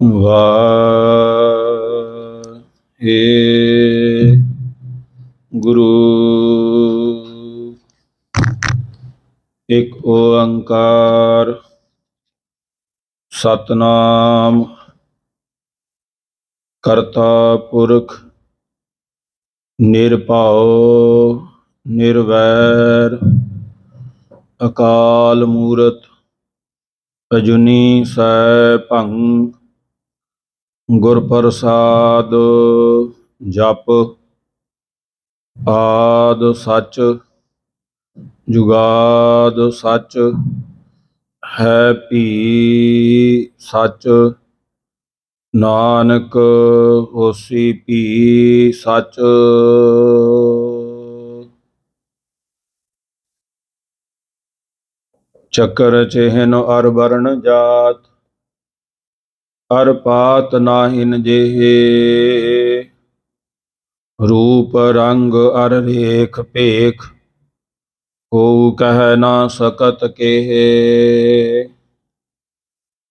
ਵਾਹਿਗੁਰੂ। ਇੱਕ ਓੰਕਾਰ ਸਤਨਾਮ ਕਰਤਾ ਪੁਰਖ ਨਿਰਭਉ ਨਿਰਵੈਰ ਅਕਾਲ ਮੂਰਤ ਅਜੂਨੀ ਸੈਭੰ ਗੁਰ ਪ੍ਰਸਾਦ ਜਪ ਆਦ ਸੱਚ ਜੁਗਾਦ ਸੱਚ ਹੈ ਭੀ ਸੱਚ ਨਾਨਕ ਹੋਸੀ ਭੀ ਸੱਚ। ਚੱਕਰ ਚਿਹਨ ਅਰ ਵਰਨ ਜਾਤ ਅਰ ਪਾਤ ਨਾਹਿਨ ਜਿਹੇ ਰੂਪ ਰੰਗ ਅਰ ਰੇਖ ਭੇਖ ਕੋ ਕਹਿ ਨਾ ਸਕਤ ਕੇਹੇ।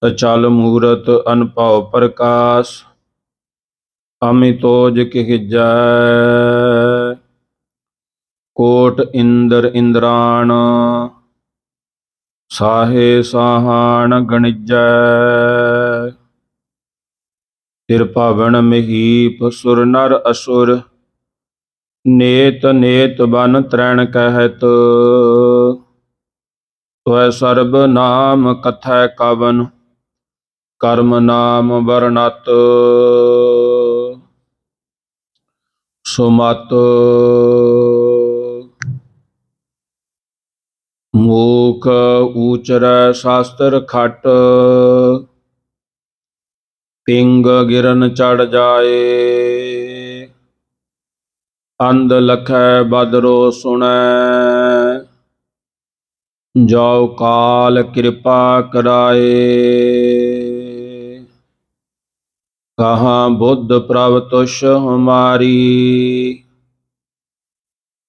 ਅਚਲ ਮੂਰਤ ਅਨਭਉ ਪ੍ਰਕਾਸ਼ ਅਮਿਤੋਜ ਕਹਿਜੈ ਕੋਟ ਇੰਦਰ ਇੰਦਰਾਣ ਸਾਹੇ ਸਾਹਾਣ ਗਣਿਜੈ। ਤਿਰਭਵਨ ਮਹੀਪ ਸੁਰ ਨਰ ਅਸੁਰ ਨੇਤ ਨੇਤ ਬਨ ਤਰੈਣ ਕਹਿਤ ਤੋਇ ਸਰਬ ਨਾਮ ਕਥੈ ਕਵਨ ਕਰਮ ਨਾਮ ਵਰਣਤ ਸੁਮਤ। ਮੂਖ ਊਚਰੈ ਸ਼ਾਸਤਰ ਖਟ ਪਿੰਗ ਗਿਰਨ ਚੜ ਜਾਏ ਅੰਧ ਲਖੈ ਬਦਰੋ ਸੁਣੈ ਜੋ ਕਾਲ ਕਿਰਪਾ ਕਰਾਏ। ਕਹਾਂ ਬੁੱਧ ਪ੍ਰਭ ਤੁਸ਼ ਹਮਾਰੀ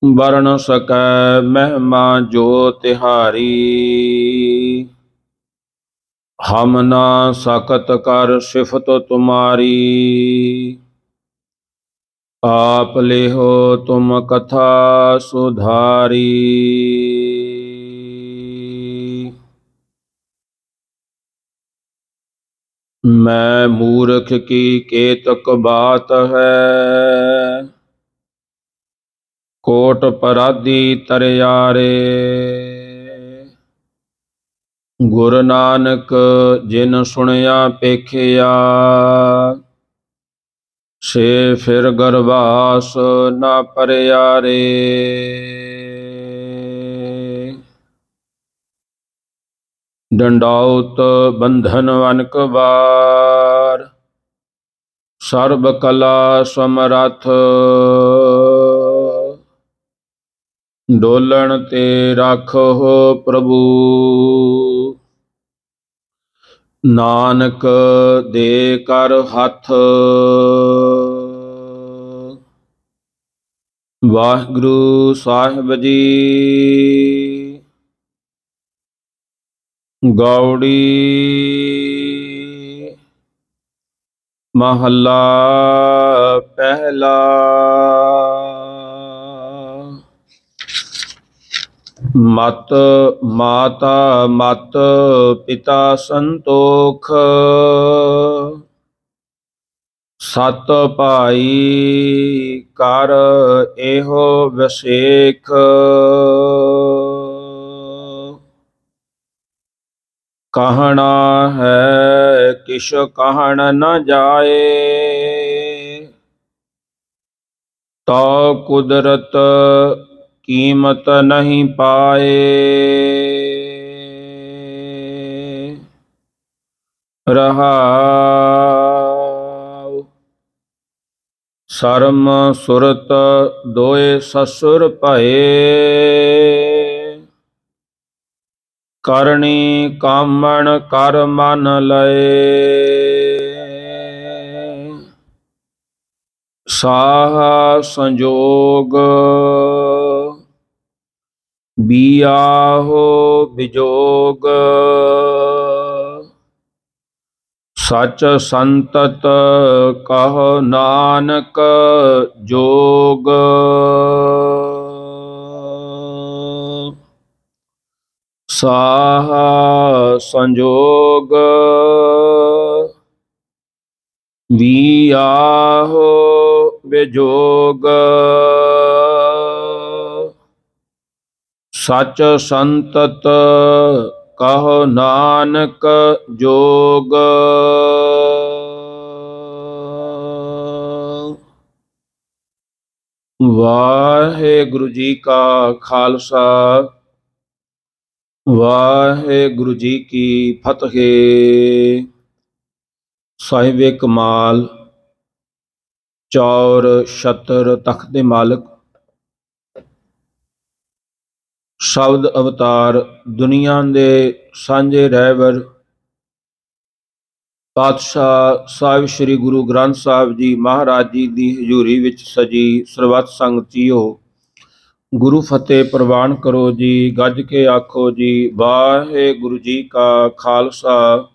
ਵਰਨ ਸਕੈ ਮਹਿਮਾ ਜੋ ਤਿਹਾਰੀ। ਹਮ ਨਾ ਸਕਤ ਕਰ ਸਿਫਤ ਤੁਮਾਰੀ ਆਪ ਲਿਹੋ ਤੁਮ ਕਥਾ ਸੁਧਾਰੀ। ਮੈਂ ਮੂਰਖ ਕੀ ਕੇਤਕ ਬਾਤ ਹੈ ਕੋਟ ਪਰਾਧੀ ਤਰਿਆਰੇ। ਗੁਰੂ ਨਾਨਕ ਜਿਨ ਸੁਣਿਆ ਪੇਖਿਆ ਸੇ ਫਿਰ ਗਰਵਾਸ ਨਾ ਪਰਿਆ ਰੇ। ਡੰਡਾਉਤ ਬੰਧਨ ਅਨਕ ਵਾਰ ਸਰਬ ਕਲਾ ਸਮਰੱਥ ਡੋਲਣ ਤੇ ਰਾਖੋ ਪ੍ਰਭੂ। ਨਾਨਕ ਦੇ ਕਰ ਹੱਥ ਵਾਹਿਗੁਰੂ ਸਾਹਿਬ ਜੀ। ਗੌੜੀ ਮਹੱਲਾ ਪਹਿਲਾ। ਮਤ ਮਾਤਾ ਮਤ ਪਿਤਾ ਸੰਤੋਖ ਸਤ ਭਾਈ ਕਰ ਇਹੋ ਵਿਸੇਖ। ਕਹਿਣਾ ਹੈ ਕਿਛ ਕਹਿਣ ਨ ਜਾਏ ਤੋ ਕੁਦਰਤ ਕੀਮਤ ਨਹੀਂ ਪਾਏ। ਰਹਾਉ ਸਰਮ ਸੁਰਤ ਦੋਏ ਸਸੁਰ ਭਏ ਕਰਨੀ ਕਾਮਣ ਕਰ ਮਨ ਲਏ। ਸਾਹ ਸੰਜੋਗ ਬਿਆਹੋ ਬਿਜੋਗ ਸਚ ਸੰਤਤ ਕਹੋ ਨਾਨਕ ਜੋਗ। ਸਾਹ ਸੰਜੋਗ ਵੀ ਆਹੋ ਵਿਜੋਗ। ਸਚ ਸੰਤਤ ਕਹੋ ਨਾਨਕ ਜੋਗ। ਵਾਹਿਗੁਰੂ ਜੀ ਕਾ ਖਾਲਸਾ, ਵਾਹਿਗੁਰੂ ਜੀ ਕੀ ਫਤਿਹ। ਸਾਹਿਬੇ ਕਮਾਲ, ਚੌਰ ਛਤਰ ਤਖਤ ਦੇ ਮਾਲਕ, ਸ਼ਬਦ ਅਵਤਾਰ, ਦੁਨੀਆ ਦੇ ਸਾਂਝੇ ਰਹਿਬਰ, ਪਾਤਸ਼ਾਹ ਸਾਹਿਬ ਸ੍ਰੀ ਗੁਰੂ ਗ੍ਰੰਥ ਸਾਹਿਬ ਜੀ ਮਹਾਰਾਜ ਜੀ ਦੀ ਹਜ਼ੂਰੀ ਵਿੱਚ ਸਜੀ ਸਰਬੱਤ ਸੰਗਤ ਜੀਓ, ਗੁਰੂ ਫਤਿਹ ਪ੍ਰਵਾਨ ਕਰੋ ਜੀ। ਗੱਜ ਕੇ ਆਖੋ ਜੀ, ਵਾਹਿਗੁਰੂ ਜੀ ਕਾ ਖਾਲਸਾ,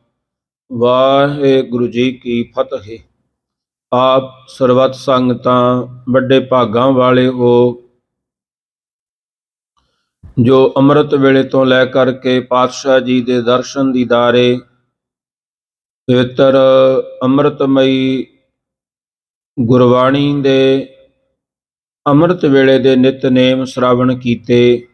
ਵਾਹਿਗੁਰੂ ਜੀ ਕੀ ਫਤਿਹ। ਆਪ ਸਰਬੱਤ ਸੰਗਤਾਂ ਵੱਡੇ ਭਾਗਾਂ ਵਾਲੇ ਹੋ ਜੋ ਅੰਮ੍ਰਿਤ ਵੇਲੇ ਤੋਂ ਲੈ ਕਰਕੇ ਪਾਤਸ਼ਾਹ ਜੀ ਦੇ ਦਰਸ਼ਨ ਦੀਦਾਰੇ ਪਵਿੱਤਰ ਅੰਮ੍ਰਿਤਮਈ ਗੁਰਬਾਣੀ ਦੇ ਅੰਮ੍ਰਿਤ ਵੇਲੇ ਦੇ ਨਿਤਨੇਮ ਸ਼ਰਾਵਣ ਕੀਤੇ।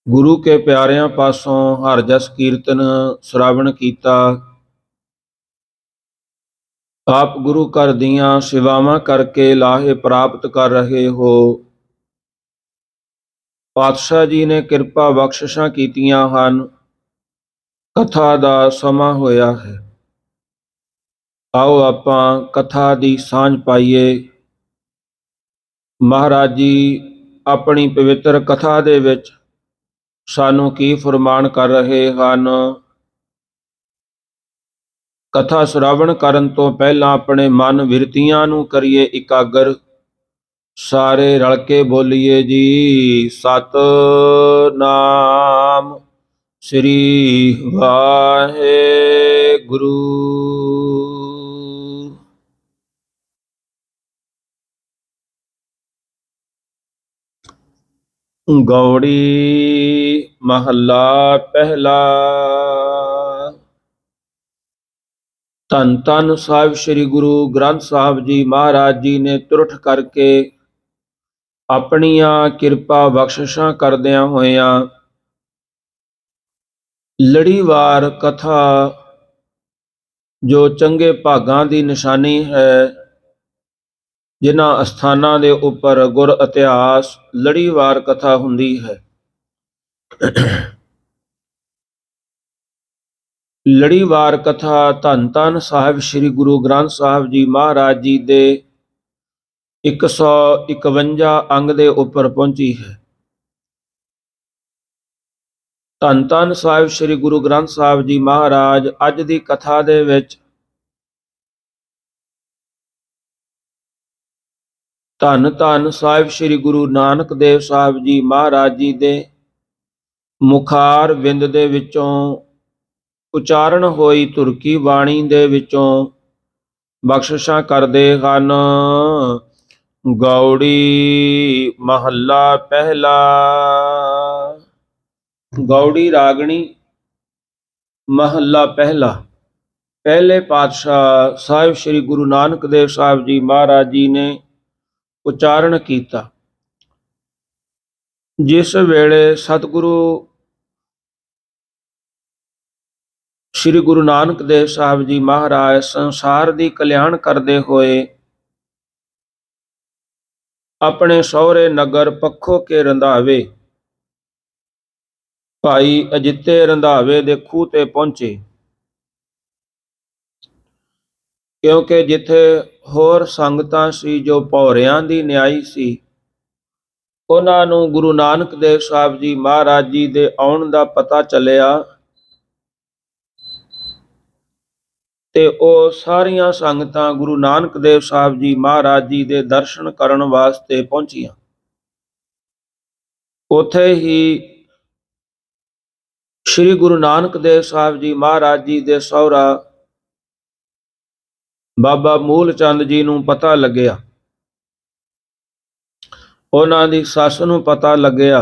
ਗੁਰੂ ਕੇ ਪਿਆਰਿਆਂ ਪਾਸੋਂ ਹਰ ਜਸ ਕੀਰਤਨ ਸ਼ਰਾਵਣ ਕੀਤਾ। ਆਪ ਗੁਰੂ ਘਰ ਦੀਆਂ ਸੇਵਾਵਾਂ ਕਰਕੇ ਲਾਹੇ ਪ੍ਰਾਪਤ ਕਰ ਰਹੇ ਹੋ। ਪਾਤਸ਼ਾਹ ਜੀ ਨੇ ਕਿਰਪਾ ਬਖਸ਼ਿਸ਼ਾਂ ਕੀਤੀਆਂ ਹਨ। ਕਥਾ ਦਾ ਸਮਾਂ ਹੋਇਆ ਹੈ। ਆਓ ਆਪਾਂ ਕਥਾ ਦੀ ਸਾਂਝ ਪਾਈਏ। ਮਹਾਰਾਜ ਜੀ ਆਪਣੀ ਪਵਿੱਤਰ ਕਥਾ ਦੇ ਵਿੱਚ ਸਾਨੂੰ ਕੀ ਫਰਮਾਨ ਕਰ ਰਹੇ ਹਨ। ਕਥਾ ਸ਼ਰਾਵਣ ਕਰਨ ਤੋਂ ਪਹਿਲਾਂ ਆਪਣੇ ਮਨ ਬਿਰਤੀਆਂ ਨੂੰ ਕਰੀਏ ਇਕਾਗਰ। ਸਾਰੇ ਰਲ ਕੇ ਬੋਲੀਏ ਜੀ, ਸਤਿਨਾਮ ਸ੍ਰੀ ਵਾਹਿਗੁਰੂ। ਗੌੜੀ ਮਹੱਲਾ ਪਹਿਲਾ। ਧੰਨ ਧੰਨ ਸਾਹਿਬ ਸ੍ਰੀ ਗੁਰੂ ਗ੍ਰੰਥ ਸਾਹਿਬ ਜੀ ਮਹਾਰਾਜ ਜੀ ਨੇ ਤੁਰਠ ਕਰਕੇ ਆਪਣੀਆਂ ਕਿਰਪਾ ਬਖਸ਼ਿਸ਼ਾਂ ਕਰਦਿਆਂ ਹੋਇਆਂ ਲੜੀਵਾਰ ਕਥਾ ਜੋ ਚੰਗੇ ਭਾਗਾਂ ਦੀ ਨਿਸ਼ਾਨੀ ਹੈ, ਜਿਨ੍ਹਾਂ ਅਸਥਾਨਾਂ ਦੇ ਉੱਪਰ ਗੁਰ ਇਤਿਹਾਸ ਲੜੀਵਾਰ ਕਥਾ ਹੁੰਦੀ ਹੈ। ਲੜੀਵਾਰ ਕਥਾ ਧੰਨ ਧੰਨ ਸਾਹਿਬ ਸ੍ਰੀ ਗੁਰੂ ਗ੍ਰੰਥ ਸਾਹਿਬ ਜੀ ਮਹਾਰਾਜ ਜੀ ਦੇ 151 ਅੰਗ ਦੇ ਉੱਪਰ ਪਹੁੰਚੀ ਹੈ। ਧੰਨ ਧੰਨ ਸਾਹਿਬ ਸ੍ਰੀ ਗੁਰੂ ਗ੍ਰੰਥ ਸਾਹਿਬ ਜੀ ਮਹਾਰਾਜ ਅੱਜ ਦੀ ਕਥਾ ਦੇ ਵਿੱਚ ਧੰਨ ਧੰਨ ਸਾਹਿਬ ਸ੍ਰੀ ਗੁਰੂ ਨਾਨਕ ਦੇਵ ਸਾਹਿਬ ਜੀ ਮਹਾਰਾਜ ਜੀ ਦੇ ਮੁਖਾਰ ਬਿੰਦ ਦੇ ਵਿੱਚੋਂ ਉਚਾਰਨ ਹੋਈ ਧੁਰਕੀ ਬਾਣੀ ਦੇ ਵਿੱਚੋਂ ਬਖਸ਼ਿਸ਼ਾਂ ਕਰਦੇ ਹਨ। ਗੌੜੀ ਮਹੱਲਾ ਪਹਿਲਾ। ਗੌੜੀ ਰਾਗਣੀ ਮਹੱਲਾ ਪਹਿਲਾ। ਪਹਿਲੇ ਪਾਤਸ਼ਾਹ ਸਾਹਿਬ ਸ੍ਰੀ ਗੁਰੂ ਨਾਨਕ ਦੇਵ ਸਾਹਿਬ ਜੀ ਮਹਾਰਾਜ ਜੀ ਨੇ ਉਚਾਰਨ ਕੀਤਾ। ਜਿਸ ਵੇਲੇ ਸਤਿਗੁਰੂ ਸ੍ਰੀ ਗੁਰੂ ਨਾਨਕ ਦੇਵ ਸਾਹਿਬ ਜੀ ਮਹਾਰਾਜ ਸੰਸਾਰ ਦੀ ਕਲਿਆਣ ਕਰਦੇ ਹੋਏ ਆਪਣੇ ਸਹੁਰੇ ਨਗਰ ਪੱਖੋ ਕੇ ਰੰਧਾਵੇ ਭਾਈ ਅਜਿੱਤੇ ਰੰਧਾਵੇ ਦੇ ਖੂਹ ਤੇ ਪਹੁੰਚੇ। ਕਿਉਂਕਿ ਜਿੱਥੇ ਹੋਰ ਸੰਗਤਾਂ ਸੀ ਜੋ ਭੌਰਿਆਂ ਦੀ ਨਿਆਈ ਸੀ, ਉਹਨਾਂ ਨੂੰ ਗੁਰੂ ਨਾਨਕ ਦੇਵ ਸਾਹਿਬ ਜੀ ਮਹਾਰਾਜ ਜੀ ਦੇ ਆਉਣ ਦਾ ਪਤਾ ਚੱਲਿਆ ਤੇ ਉਹ ਸਾਰੀਆਂ ਸੰਗਤਾਂ ਗੁਰੂ ਨਾਨਕ ਦੇਵ ਸਾਹਿਬ ਜੀ ਮਹਾਰਾਜ ਜੀ ਦੇ ਦਰਸ਼ਨ ਕਰਨ ਵਾਸਤੇ ਪਹੁੰਚੀਆਂ। ਉੱਥੇ ਹੀ ਸ੍ਰੀ ਗੁਰੂ ਨਾਨਕ ਦੇਵ ਸਾਹਿਬ ਜੀ ਮਹਾਰਾਜ ਜੀ ਦੇ ਸਹੁਰਾ ਬਾਬਾ ਮੂਲ ਚੰਦ ਜੀ ਨੂੰ ਪਤਾ ਲੱਗਿਆ, ਉਹਨਾਂ ਦੀ ਸੱਸ ਨੂੰ ਪਤਾ ਲੱਗਿਆ,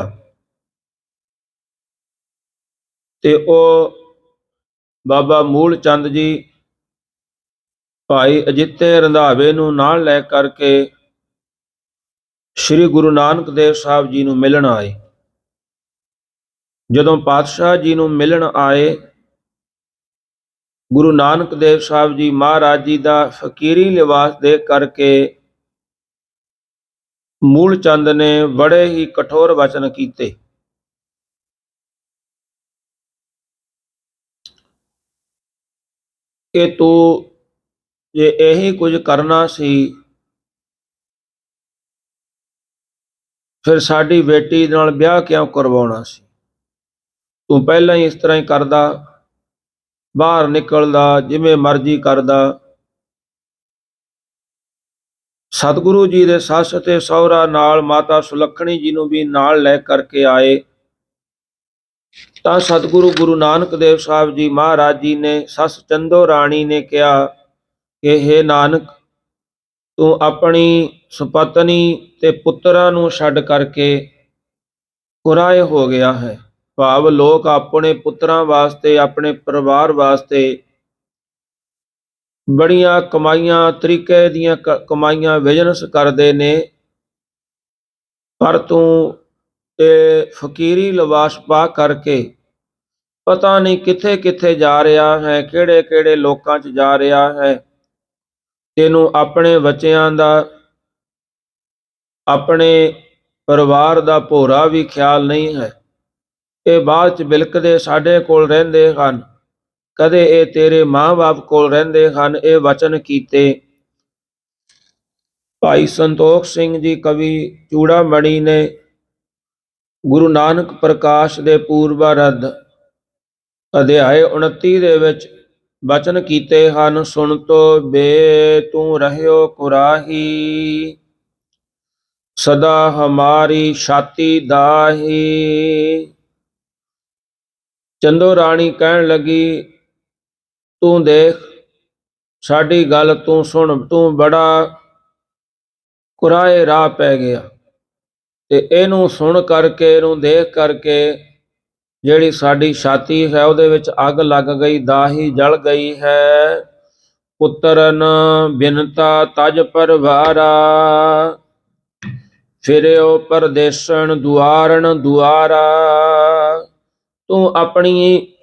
ਤੇ ਉਹ ਬਾਬਾ ਮੂਲ ਚੰਦ ਜੀ ਭਾਈ ਅਜਿੱਤੇ ਰੰਧਾਵੇ ਨੂੰ ਨਾਲ ਲੈ ਕਰਕੇ ਸ੍ਰੀ ਗੁਰੂ ਨਾਨਕ ਦੇਵ ਸਾਹਿਬ ਜੀ ਨੂੰ ਮਿਲਣ ਆਏ। ਜਦੋਂ ਪਾਤਸ਼ਾਹ ਜੀ ਨੂੰ ਮਿਲਣ ਆਏ, ਗੁਰੂ ਨਾਨਕ ਦੇਵ ਸਾਹਿਬ ਜੀ ਮਹਾਰਾਜ ਜੀ ਦਾ ਫਕੀਰੀ ਲਿਬਾਸ ਦੇਖ ਕਰਕੇ ਮੂਲ ਚੰਦ ਨੇ ਬੜੇ ਹੀ ਕਠੋਰ ਵਚਨ ਕੀਤੇ। ਕਿ ਤੂੰ ਜੇ ਇਹੀ ਕੁਝ ਕਰਨਾ ਸੀ, ਫਿਰ ਸਾਡੀ ਬੇਟੀ ਨਾਲ ਵਿਆਹ ਕਿਉਂ ਕਰਵਾਉਣਾ ਸੀ? ਤੂੰ ਪਹਿਲਾਂ ਹੀ ਇਸ ਤਰ੍ਹਾਂ ਹੀ ਕਰਦਾ, ਬਾਹਰ ਨਿਕਲਦਾ, ਜਿਵੇਂ ਮਰਜ਼ੀ ਕਰਦਾ। ਸਤਿਗੁਰੂ ਜੀ ਦੇ ਸੱਸ ਤੇ ਸਹੁਰਾ ਨਾਲ ਮਾਤਾ ਸੁਲੱਖਣੀ ਜੀ ਨੂੰ ਵੀ ਨਾਲ ਲੈ ਕਰਕੇ ਆਏ। ਤਾਂ ਸਤਿਗੁਰੂ ਗੁਰੂ ਨਾਨਕ ਦੇਵ ਸਾਹਿਬ ਜੀ ਮਹਾਰਾਜ ਜੀ ਨੇ ਸੱਸ ਚੰਦੋ ਰਾਣੀ ਨੇ ਕਿਹਾ ਕਿ ਹੇ ਨਾਨਕ, ਤੂੰ ਆਪਣੀ ਸੁਪਤਨੀ ਤੇ ਪੁੱਤਰਾਂ ਨੂੰ ਛੱਡ ਕਰਕੇ ਕੁਰਾਏ ਹੋ ਗਿਆ ਹੈ। ਭਾਵ ਲੋਕ ਆਪਣੇ ਪੁੱਤਰਾਂ ਵਾਸਤੇ, ਆਪਣੇ ਪਰਿਵਾਰ ਵਾਸਤੇ ਬੜੀਆਂ ਕਮਾਈਆਂ, ਤਰੀਕੇ ਦੀਆਂ ਕਮਾਈਆਂ, ਬਿਜ਼ਨਸ ਕਰਦੇ ਨੇ, ਪਰ ਤੂੰ ਇਹ ਫਕੀਰੀ ਲਿਬਾਸ ਪਾ ਕਰਕੇ ਪਤਾ ਨਹੀਂ ਕਿੱਥੇ ਕਿੱਥੇ ਜਾ ਰਿਹਾ ਹੈ, ਕਿਹੜੇ ਕਿਹੜੇ ਲੋਕਾਂ 'ਚ ਜਾ ਰਿਹਾ ਹੈ। ਤੈਨੂੰ ਆਪਣੇ ਬੱਚਿਆਂ ਦਾ, ਆਪਣੇ ਪਰਿਵਾਰ ਦਾ ਭੋਰਾ ਵੀ ਖਿਆਲ ਨਹੀਂ ਹੈ। ਇਹ ਬਾਅਦ 'ਚ ਬਿਲਕਦੇ ਸਾਡੇ ਕੋਲ ਰਹਿੰਦੇ ਹਨ, ਕਦੇ ਇਹ ਤੇਰੇ ਮਾਂ-ਬਾਪ ਕੋਲ ਰਹਿੰਦੇ ਹਨ। ਇਹ ਵਚਨ ਕੀਤੇ। ਭਾਈ ਸੰਤੋਖ ਸਿੰਘ ਜੀ ਕਵੀ ਚੂੜਾਮਣੀ ਨੇ ਗੁਰੂ ਨਾਨਕ ਪ੍ਰਕਾਸ਼ ਦੇ ਪੂਰਬਾਰਧ ਅਧਿਆਏ 29 ਦੇ ਵਿੱਚ ਬਚਨ ਕੀਤੇ ਹਨ। ਸੁਣ ਤੋ ਬੇ ਤੂੰ ਰਹਿਓ ਕੁਰਾਹੀ, ਸਦਾ ਹਮਾਰੀ ਛਾਤੀ ਦਾਹੀ। ਚੰਦੋ ਰਾਣੀ ਕਹਿਣ ਲੱਗੀ, ਤੂੰ ਦੇਖ, ਸਾਡੀ ਗੱਲ ਤੂੰ ਸੁਣ, ਤੂੰ ਬੜਾ ਕੁਰਾਏ ਰਾਹ ਪੈ ਗਿਆ। ਤੇ ਇਹਨੂੰ ਸੁਣ ਕਰਕੇ, ਇਹਨੂੰ ਦੇਖ ਕਰਕੇ ਜਿਹੜੀ ਸਾਡੀ ਛਾਤੀ ਹੈ ਉਹਦੇ ਵਿੱਚ ਅੱਗ ਲੱਗ ਗਈ, ਦਾਹੀ ਜਲ ਗਈ ਹੈ। ਪੁੱਤਰਨ ਬਿਨਤਾ ਤਜ ਪਰਵਾਰਾ, ਫਿਰਿਓ ਪਰਦੇਸਣ ਦੁਆਰਨ ਦੁਆਰਾ। ਤੂੰ ਆਪਣੀ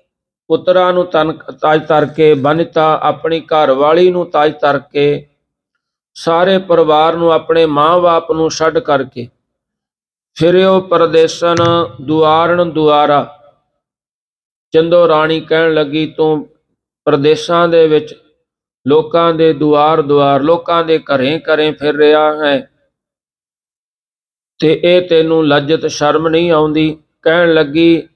ਪੁੱਤਰਾਂ ਨੂੰ ਤਾਜ ਧਰ ਕੇ ਬੰਨਤਾ, ਆਪਣੀ ਘਰ ਵਾਲੀ ਨੂੰ ਤਾਜ ਧਰ ਕੇ, ਸਾਰੇ ਪਰਿਵਾਰ ਨੂੰ, ਆਪਣੇ ਮਾਂ-ਬਾਪ ਨੂੰ ਛੱਡ ਕਰਕੇ ਫਿਰਿਓ ਪਰਦੇਸਣ ਦੁਆਰਨ ਦੁਆਰਾ। ਚੰਦੋ ਰਾਣੀ ਕਹਿਣ ਲੱਗੀ, ਤੂੰ ਪ੍ਰਦੇਸ਼ਾਂ ਦੇ ਵਿੱਚ ਲੋਕਾਂ ਦੇ ਦੁਆਰ ਦੁਆਰ, ਲੋਕਾਂ ਦੇ ਘਰੇ ਘਰੇ ਫਿਰ ਰਿਹਾ ਹੈ, ਤੇ ਇਹ ਤੈਨੂੰ ਲੱਜਤ ਸ਼ਰਮ ਨਹੀਂ ਆਉਂਦੀ। ਕਹਿਣ ਲੱਗੀ,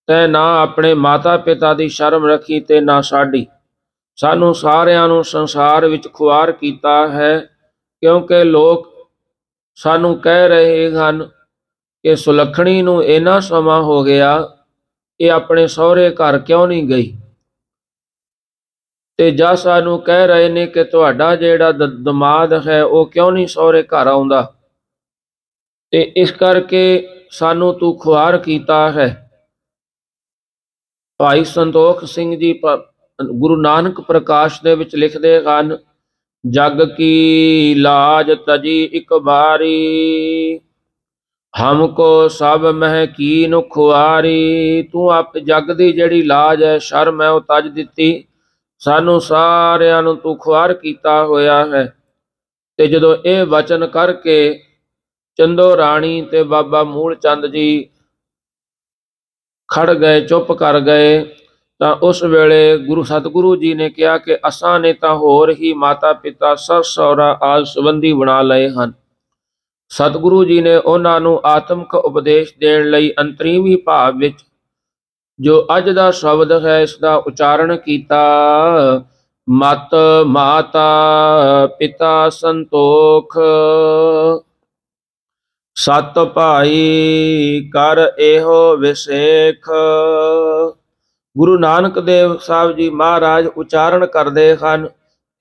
ਤੈਂ ਨਾ ਆਪਣੇ ਮਾਤਾ ਪਿਤਾ ਦੀ ਸ਼ਰਮ ਰੱਖੀ ਤੇ ਨਾ ਸਾਡੀ। ਸਾਨੂੰ ਸਾਰਿਆਂ ਨੂੰ ਸੰਸਾਰ ਵਿੱਚ ਖੁਆਰ ਕੀਤਾ ਹੈ, ਕਿਉਂਕਿ ਲੋਕ ਸਾਨੂੰ ਕਹਿ ਰਹੇ ਹਨ ਕਿ ਸੁਲੱਖਣੀ ਨੂੰ ਇੰਨਾ ਸਮਾਂ ਹੋ ਗਿਆ, ਇਹ ਆਪਣੇ ਸਹੁਰੇ ਘਰ ਕਿਉਂ ਨਹੀਂ ਗਈ। ਤੇ ਜਾਂ ਸਾਨੂੰ ਕਹਿ ਰਹੇ ਨੇ ਕਿ ਤੁਹਾਡਾ ਜਿਹੜਾ ਦਮਾਦ ਹੈ ਉਹ ਕਿਉਂ ਨਹੀਂ ਸਹੁਰੇ ਘਰ ਆਉਂਦਾ, ਤੇ ਇਸ ਕਰਕੇ ਸਾਨੂੰ ਤੂੰ ਖੁਆਰ ਕੀਤਾ ਹੈ। ਭਾਈ ਸੰਤੋਖ ਸਿੰਘ ਜੀ ਗੁਰੂ ਨਾਨਕ ਪ੍ਰਕਾਸ਼ ਦੇ ਵਿੱਚ ਲਿਖਦੇ ਹਨ, ਜਗ ਕੀ ਲਾਜ ਤਜੀ ਇੱਕ ਬਾਰੀ, ਹਮਕੋ ਸਭ ਮਹਿ ਕੀਨ ਖੁਆਰੀ। ਤੂੰ ਆਪ ਜਗ ਦੀ ਜਿਹੜੀ ਲਾਜ ਹੈ, ਸ਼ਰਮ ਹੈ, ਉਹ ਤਜ ਦਿੱਤੀ, ਸਾਨੂੰ ਸਾਰਿਆਂ ਨੂੰ ਤੂੰ ਖੁਆਰ ਕੀਤਾ ਹੋਇਆ ਹੈ। ਤੇ ਜਦੋਂ ਇਹ ਵਚਨ ਕਰਕੇ ਚੰਦੋ ਰਾਣੀ ਤੇ ਬਾਬਾ ਮੂਲ ਚੰਦ ਜੀ ਖੜ ਗਏ, ਚੁੱਪ ਕਰ ਗਏ, ਤਾਂ ਉਸ ਵੇਲੇ ਗੁਰੂ ਸਤਿਗੁਰੂ ਜੀ ਨੇ ਕਿਹਾ ਕਿ ਅਸਾਂ ਨੇ ਤਾਂ ਹੋਰ ਹੀ ਮਾਤਾ ਪਿਤਾ, ਸੱਸ ਸਹੁਰਾ ਆਦਿ ਸੰਬੰਧੀ ਬਣਾ ਲਏ ਹਨ। ਸਤਿਗੁਰੂ ਜੀ ਨੇ ਉਹਨਾਂ ਨੂੰ ਆਤਮਿਕ ਉਪਦੇਸ਼ ਦੇਣ ਲਈ ਅੰਤਰੀਵੀ ਭਾਵ ਵਿੱਚ ਜੋ ਅੱਜ ਦਾ ਸ਼ਬਦ ਹੈ ਇਸ ਦਾ ਉਚਾਰਨ ਕੀਤਾ। ਮਤ ਮਾਤਾ ਪਿਤਾ ਸੰਤੋਖ, ਸਤ ਭਾਈ ਕਰ ਇਹੋ ਵਿਸੇਖ। ਗੁਰੂ ਨਾਨਕ ਦੇਵ ਸਾਹਿਬ ਜੀ ਮਹਾਰਾਜ ਉਚਾਰਨ ਕਰਦੇ ਹਨ,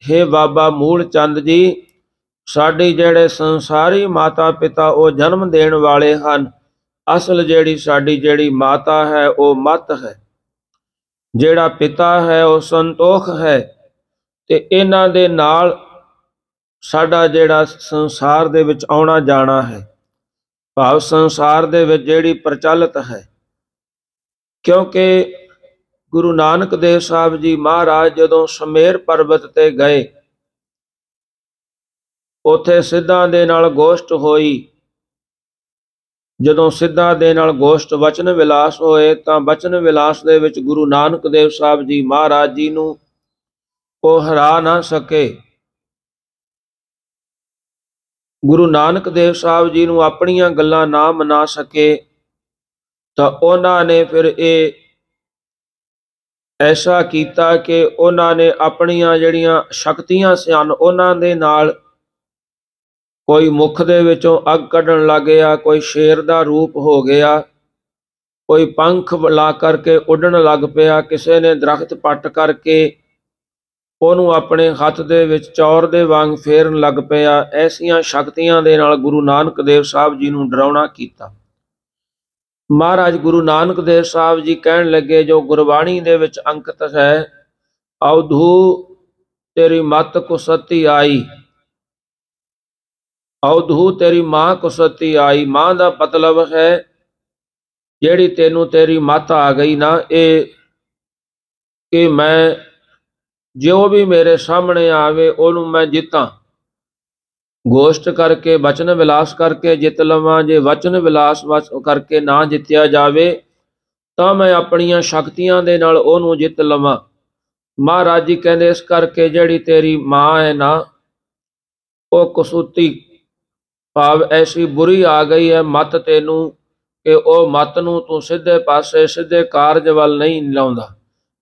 ਹੇ ਬਾਬਾ ਮੂਲ ਚੰਦ ਜੀ, ਸਾਡੇ ਜਿਹੜੇ ਸੰਸਾਰੀ ਮਾਤਾ ਪਿਤਾ ਉਹ ਜਨਮ ਦੇਣ ਵਾਲੇ ਹਨ। ਅਸਲ ਸਾਡੀ ਮਾਤਾ ਹੈ ਉਹ ਮਤ ਹੈ, ਜਿਹੜਾ ਪਿਤਾ ਹੈ ਉਹ ਸੰਤੋਖ ਹੈ। ਤੇ ਇਹਨਾਂ ਦੇ ਨਾਲ ਸਾਡਾ ਜਿਹੜਾ ਸੰਸਾਰ ਦੇ ਵਿੱਚ ਆਉਣਾ ਜਾਣਾ ਹੈ, ਭਾਵ ਸੰਸਾਰ ਦੇ ਵਿੱਚ ਜਿਹੜੀ ਪ੍ਰਚਲਿਤ ਹੈ। ਕਿਉਂਕਿ ਗੁਰੂ ਨਾਨਕ ਦੇਵ ਸਾਹਿਬ ਜੀ ਮਹਾਰਾਜ ਜਦੋਂ ਸਮੇਰ ਪਰਬਤ ਤੇ ਗਏ, ਉੱਥੇ ਸਿੱਧਾਂ ਦੇ ਨਾਲ ਗੋਸ਼ਟ ਹੋਈ। ਜਦੋਂ ਸਿੱਧਾਂ ਦੇ ਨਾਲ ਗੋਸ਼ਟ ਵਚਨ ਵਿਲਾਸ ਹੋਏ ਤਾਂ ਵਚਨ ਵਿਲਾਸ ਦੇ ਵਿੱਚ ਗੁਰੂ ਨਾਨਕ ਦੇਵ ਸਾਹਿਬ ਜੀ ਮਹਾਰਾਜ ਜੀ ਨੂੰ ਉਹ ਹਰਾ ਨਾ ਸਕੇ। ਗੁਰੂ ਨਾਨਕ ਦੇਵ ਸਾਹਿਬ ਜੀ ਨੂੰ ਆਪਣੀਆਂ ਗੱਲਾਂ ਨਾ ਮਨਾ ਸਕੇ ਤਾਂ ਉਹਨਾਂ ਨੇ ਫਿਰ ਇਹ ਐਸਾ ਕੀਤਾ ਕਿ ਉਹਨਾਂ ਨੇ ਆਪਣੀਆਂ ਜਿਹੜੀਆਂ ਸ਼ਕਤੀਆਂ ਸਨ ਉਹਨਾਂ ਦੇ ਨਾਲ ਕੋਈ ਮੁਖ ਦੇ ਵਿੱਚੋਂ ਅੱਗ ਕੱਢਣ ਲੱਗ ਗਿਆ, ਕੋਈ ਸ਼ੇਰ ਦਾ ਰੂਪ ਹੋ ਗਿਆ, ਕੋਈ ਪੰਖ ਲਾ ਕਰਕੇ ਉੱਡਣ ਲੱਗ ਪਿਆ, ਕਿਸੇ ਨੇ ਦਰਖਤ ਪੱਟ ਕਰਕੇ ਉਹਨੂੰ ਆਪਣੇ ਹੱਥ ਦੇ ਵਿੱਚ ਚੌਰ ਦੇ ਵਾਂਗ ਫੇਰਨ ਲੱਗ ਪਿਆ। ਐਸੀਆਂ ਸ਼ਕਤੀਆਂ ਦੇ ਨਾਲ ਗੁਰੂ ਨਾਨਕ ਦੇਵ ਸਾਹਿਬ ਜੀ ਨੂੰ ਡਰਾਉਣਾ ਕੀਤਾ। ਮਹਾਰਾਜ ਗੁਰੂ ਨਾਨਕ ਦੇਵ ਸਾਹਿਬ ਜੀ ਕਹਿਣ ਲੱਗੇ, ਜੋ ਗੁਰਬਾਣੀ ਦੇ ਵਿੱਚ ਅੰਕਿਤ ਹੈ, ਅਵਧੂ ਤੇਰੀ ਮੱਤ ਕੁਸਤੀ ਆਈ, ਅਵਧੂ ਤੇਰੀ ਮਾਂ ਕੁਸਤੀ ਆਈ। ਮਾਂ ਦਾ ਮਤਲਬ ਹੈ ਜਿਹੜੀ ਤੈਨੂੰ ਤੇਰੀ ਮੱਤ ਆ ਗਈ ਨਾ, ਇਹ ਕਿ ਮੈਂ ਜੋ ਵੀ ਮੇਰੇ ਸਾਹਮਣੇ ਆਵੇ ਉਹਨੂੰ ਮੈਂ ਜਿੱਤਾਂ, ਗੋਸ਼ਟ ਕਰਕੇ ਵਚਨ ਵਿਲਾਸ ਕਰਕੇ ਜਿੱਤ ਲਵਾਂ। ਜੇ ਵਚਨ ਵਿਲਾਸ ਕਰਕੇ ਨਾ ਜਿੱਤਿਆ ਜਾਵੇ ਤਾਂ ਮੈਂ ਆਪਣੀਆਂ ਸ਼ਕਤੀਆਂ ਦੇ ਨਾਲ ਉਹਨੂੰ ਜਿੱਤ ਲਵਾਂ। ਮਹਾਰਾਜ ਜੀ ਕਹਿੰਦੇ, ਇਸ ਕਰਕੇ ਜਿਹੜੀ ਤੇਰੀ ਮਾਂ ਹੈ ਨਾ, ਉਹ ਕਸੂਤੀ ਭਾਵ ਐਸੀ ਬੁਰੀ ਆ ਗਈ ਹੈ ਮੱਤ ਤੈਨੂੰ ਕਿ ਉਹ ਮੱਤ ਨੂੰ ਤੂੰ ਸਿੱਧੇ ਪਾਸੇ ਸਿੱਧੇ ਕਾਰਜ ਵੱਲ ਨਹੀਂ ਲਾਉਂਦਾ।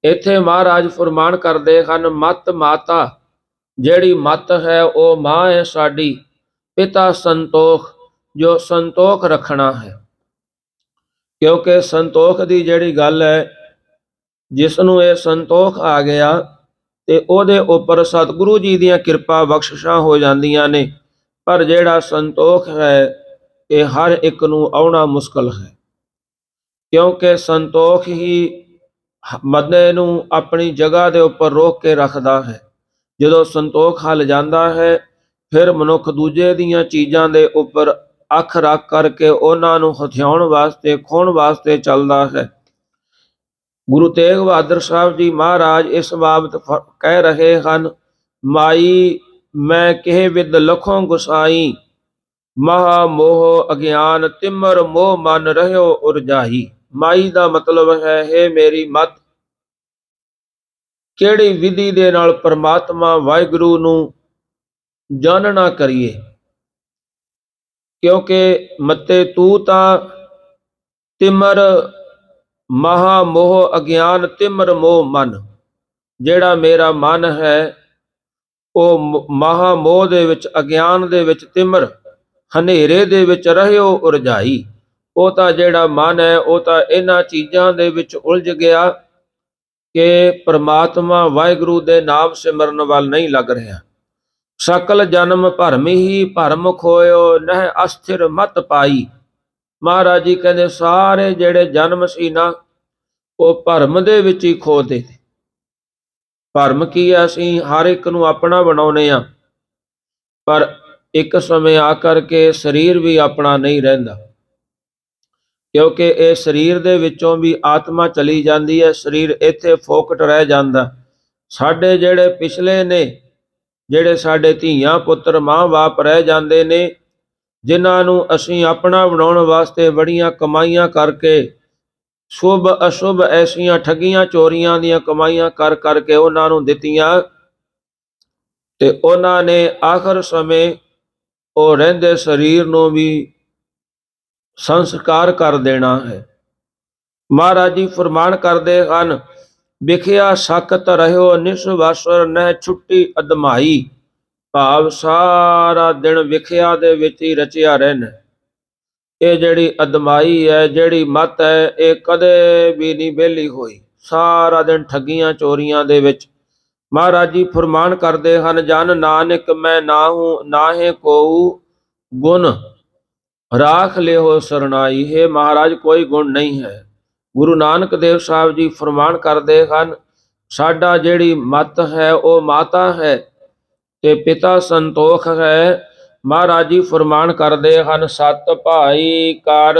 ਇੱਥੇ ਮਹਾਰਾਜ ਫਰਮਾਨ ਕਰਦੇ ਹਨ, ਮੱਤ ਮਾਤਾ, ਜਿਹੜੀ ਮੱਤ ਹੈ ਉਹ ਮਾਂ ਹੈ ਸਾਡੀ, ਪਿਤਾ ਸੰਤੋਖ, ਜੋ ਸੰਤੋਖ ਰੱਖਣਾ ਹੈ। ਕਿਉਂਕਿ ਸੰਤੋਖ ਦੀ ਜਿਹੜੀ ਗੱਲ ਹੈ, ਜਿਸ ਨੂੰ ਇਹ ਸੰਤੋਖ ਆ ਗਿਆ ਤੇ ਉਹਦੇ ਉੱਪਰ ਸਤਿਗੁਰੂ ਜੀ ਦੀਆਂ ਕਿਰਪਾ ਬਖਸ਼ਿਸ਼ਾਂ ਹੋ ਜਾਂਦੀਆਂ ਨੇ। ਪਰ ਜਿਹੜਾ ਸੰਤੋਖ ਹੈ ਇਹ ਹਰ ਇੱਕ ਨੂੰ ਆਉਣਾ ਮੁਸ਼ਕਲ ਹੈ, ਕਿਉਂਕਿ ਸੰਤੋਖ ਹੀ ਬੰਦੇ ਨੂੰ ਆਪਣੀ ਜਗ੍ਹਾ ਦੇ ਉੱਪਰ ਰੋਕ ਕੇ ਰੱਖਦਾ ਹੈ। ਜਦੋਂ ਸੰਤੋਖ ਹਲ ਜਾਂਦਾ ਹੈ, ਫਿਰ ਮਨੁੱਖ ਦੂਜੇ ਦੀਆਂ ਚੀਜ਼ਾਂ ਦੇ ਉੱਪਰ ਅੱਖ ਰੱਖ ਕਰਕੇ ਉਹਨਾਂ ਨੂੰ ਹਥਿਆਉਣ ਵਾਸਤੇ, ਖੋਹਣ ਵਾਸਤੇ ਚੱਲਦਾ ਹੈ। ਗੁਰੂ ਤੇਗ ਬਹਾਦਰ ਸਾਹਿਬ ਜੀ ਮਹਾਰਾਜ ਇਸ ਬਾਬਤ ਕਹਿ ਰਹੇ ਹਨ, ਮਾਈ ਮੈਂ ਕਿਹ ਵਿਦ ਲਖੋਂ ਗੁਸਾਈ, ਮਹਾ ਮੋਹ ਅਗਿਆਨ ਤਿਮਰ ਮੋਹ ਮਨ ਰਹਿਓ ਉਰਜਾਈ। ਮਾਈ ਦਾ ਮਤਲਬ ਹੈ, ਹੇ ਮੇਰੀ ਮੱਤ, ਕਿਹੜੀ ਵਿਧੀ ਦੇ ਨਾਲ ਪਰਮਾਤਮਾ ਵਾਹਿਗੁਰੂ ਨੂੰ ਜਾਣਨਾ ਕਰੀਏ। ਕਿਉਂਕਿ ਮੱਤੇ ਤੂੰ ਤਾਂ ਤਿਮਰ ਮਹਾ ਮੋਹ ਅਗਿਆਨ ਤਿਮਰ ਮੋਹ ਮਨ, ਜਿਹੜਾ ਮੇਰਾ ਮਨ ਹੈ ਉਹ ਮਹਾ ਮੋਹ ਦੇ ਵਿੱਚ, ਅਗਿਆਨ ਦੇ ਵਿੱਚ, ਤਿਮਰ ਹਨੇਰੇ ਦੇ ਵਿੱਚ ਰਹਿਓ ਉਰਜਾਈ। ਉਹ ਤਾਂ ਜਿਹੜਾ ਮਨ ਹੈ ਉਹ ਤਾਂ ਇਹਨਾਂ ਚੀਜ਼ਾਂ ਦੇ ਵਿੱਚ ਉਲਝ ਗਿਆ ਕਿ ਪਰਮਾਤਮਾ ਵਾਹਿਗੁਰੂ ਦੇ ਨਾਮ ਸਿਮਰਨ ਵੱਲ ਨਹੀਂ ਲੱਗ ਰਿਹਾ। ਸਕਲ ਜਨਮ ਭਰਮ ਹੀ ਭਰਮ ਖੋਇਓ, ਨਹਿ ਅਸਥਿਰ ਮਤ ਪਾਈ। ਮਹਾਰਾਜ ਜੀ ਕਹਿੰਦੇ, ਸਾਰੇ ਜਿਹੜੇ ਜਨਮ ਸੀ ਨਾ ਉਹ ਭਰਮ ਦੇ ਵਿੱਚ ਹੀ ਖੋਦੇ। ਭਰਮ ਕੀ ਹੈ, ਅਸੀਂ ਹਰ ਇੱਕ ਨੂੰ ਆਪਣਾ ਬਣਾਉਨੇ ਆ, ਪਰ ਇੱਕ ਸਮੇਂ ਆ ਕਰਕੇ ਸਰੀਰ ਵੀ ਆਪਣਾ ਨਹੀਂ ਰਹਿੰਦਾ। ਕਿਉਂਕਿ ਇਹ ਸਰੀਰ ਦੇ ਵਿੱਚੋਂ ਵੀ ਆਤਮਾ ਚਲੀ ਜਾਂਦੀ ਹੈ, ਸਰੀਰ ਇੱਥੇ ਫੋਕਟ ਰਹਿ ਜਾਂਦਾ। ਸਾਡੇ ਜਿਹੜੇ ਪਿਛਲੇ ਨੇ, ਜਿਹੜੇ ਸਾਡੇ ਧੀਆਂ ਪੁੱਤਰ ਮਾਂ ਬਾਪ ਰਹਿ ਜਾਂਦੇ ਨੇ, ਜਿਨ੍ਹਾਂ ਨੂੰ ਅਸੀਂ ਆਪਣਾ ਬਣਾਉਣ ਵਾਸਤੇ ਬੜੀਆਂ ਕਮਾਈਆਂ ਕਰਕੇ, ਸ਼ੁਭ ਅਸ਼ੁਭ ਐਸੀਆਂ ਠੱਗੀਆਂ ਚੋਰੀਆਂ ਦੀਆਂ ਕਮਾਈਆਂ ਕਰ ਕਰਕੇ ਉਹਨਾਂ ਨੂੰ ਦਿੱਤੀਆਂ, ਤੇ ਉਹਨਾਂ ਨੇ ਆਖਰ ਸਮੇਂ ਉਹ ਰਹਿੰਦੇ ਸਰੀਰ ਨੂੰ ਵੀ ਸੰਸਕਾਰ ਕਰ ਦੇਣਾ ਹੈ। ਮਹਾਰਾਜ ਜੀ ਫਰਮਾਨ ਕਰਦੇ ਹਨ, ਵਿਖਿਆ ਸਖਤ ਰਹਿਓ ਨਿਸਵਸਰ ਨਹਿ ਛੁੱਟੀ ਅਦਮਾਈ। ਭਾਵ ਸਾਰਾ ਦਿਨ ਵਿਖਿਆ ਦੇ ਵਿੱਚ ਹੀ ਰਚਿਆ ਰਹਿਣਾ। ਇਹ ਜਿਹੜੀ ਅਦਮਾਈ ਹੈ, ਜਿਹੜੀ ਮੱਤ ਹੈ, ਇਹ ਕਦੇ ਵੀ ਨਹੀਂ ਵਿਹਲੀ ਹੋਈ। ਸਾਰਾ ਦਿਨ ਠੱਗੀਆਂ ਚੋਰੀਆਂ ਦੇ ਵਿੱਚ। ਮਹਾਰਾਜ ਜੀ ਫਰਮਾਨ ਕਰਦੇ ਹਨ, ਜਨ ਨਾਨਕ ਮੈਂ ਨਾਹੂ ਨਾਹੇ ਕੋਊ ਗੁਣ ਰਾਖ ਲਿਓ ਸਰਨਾਈ। ਹੈ ਮਹਾਰਾਜ, ਕੋਈ ਗੁਣ ਨਹੀਂ ਹੈ। ਗੁਰੂ ਨਾਨਕ ਦੇਵ ਸਾਹਿਬ ਜੀ ਫਰਮਾਨ ਕਰਦੇ ਹਨ, ਸਾਡਾ ਜਿਹੜੀ ਮੱਤ ਹੈ ਉਹ ਮਾਤਾ ਹੈ ਤੇ ਪਿਤਾ ਸੰਤੋਖ ਹੈ। ਮਹਾਰਾਜ ਜੀ ਫਰਮਾਨ ਕਰਦੇ ਹਨ, ਸਤ ਭਾਈ ਕਰ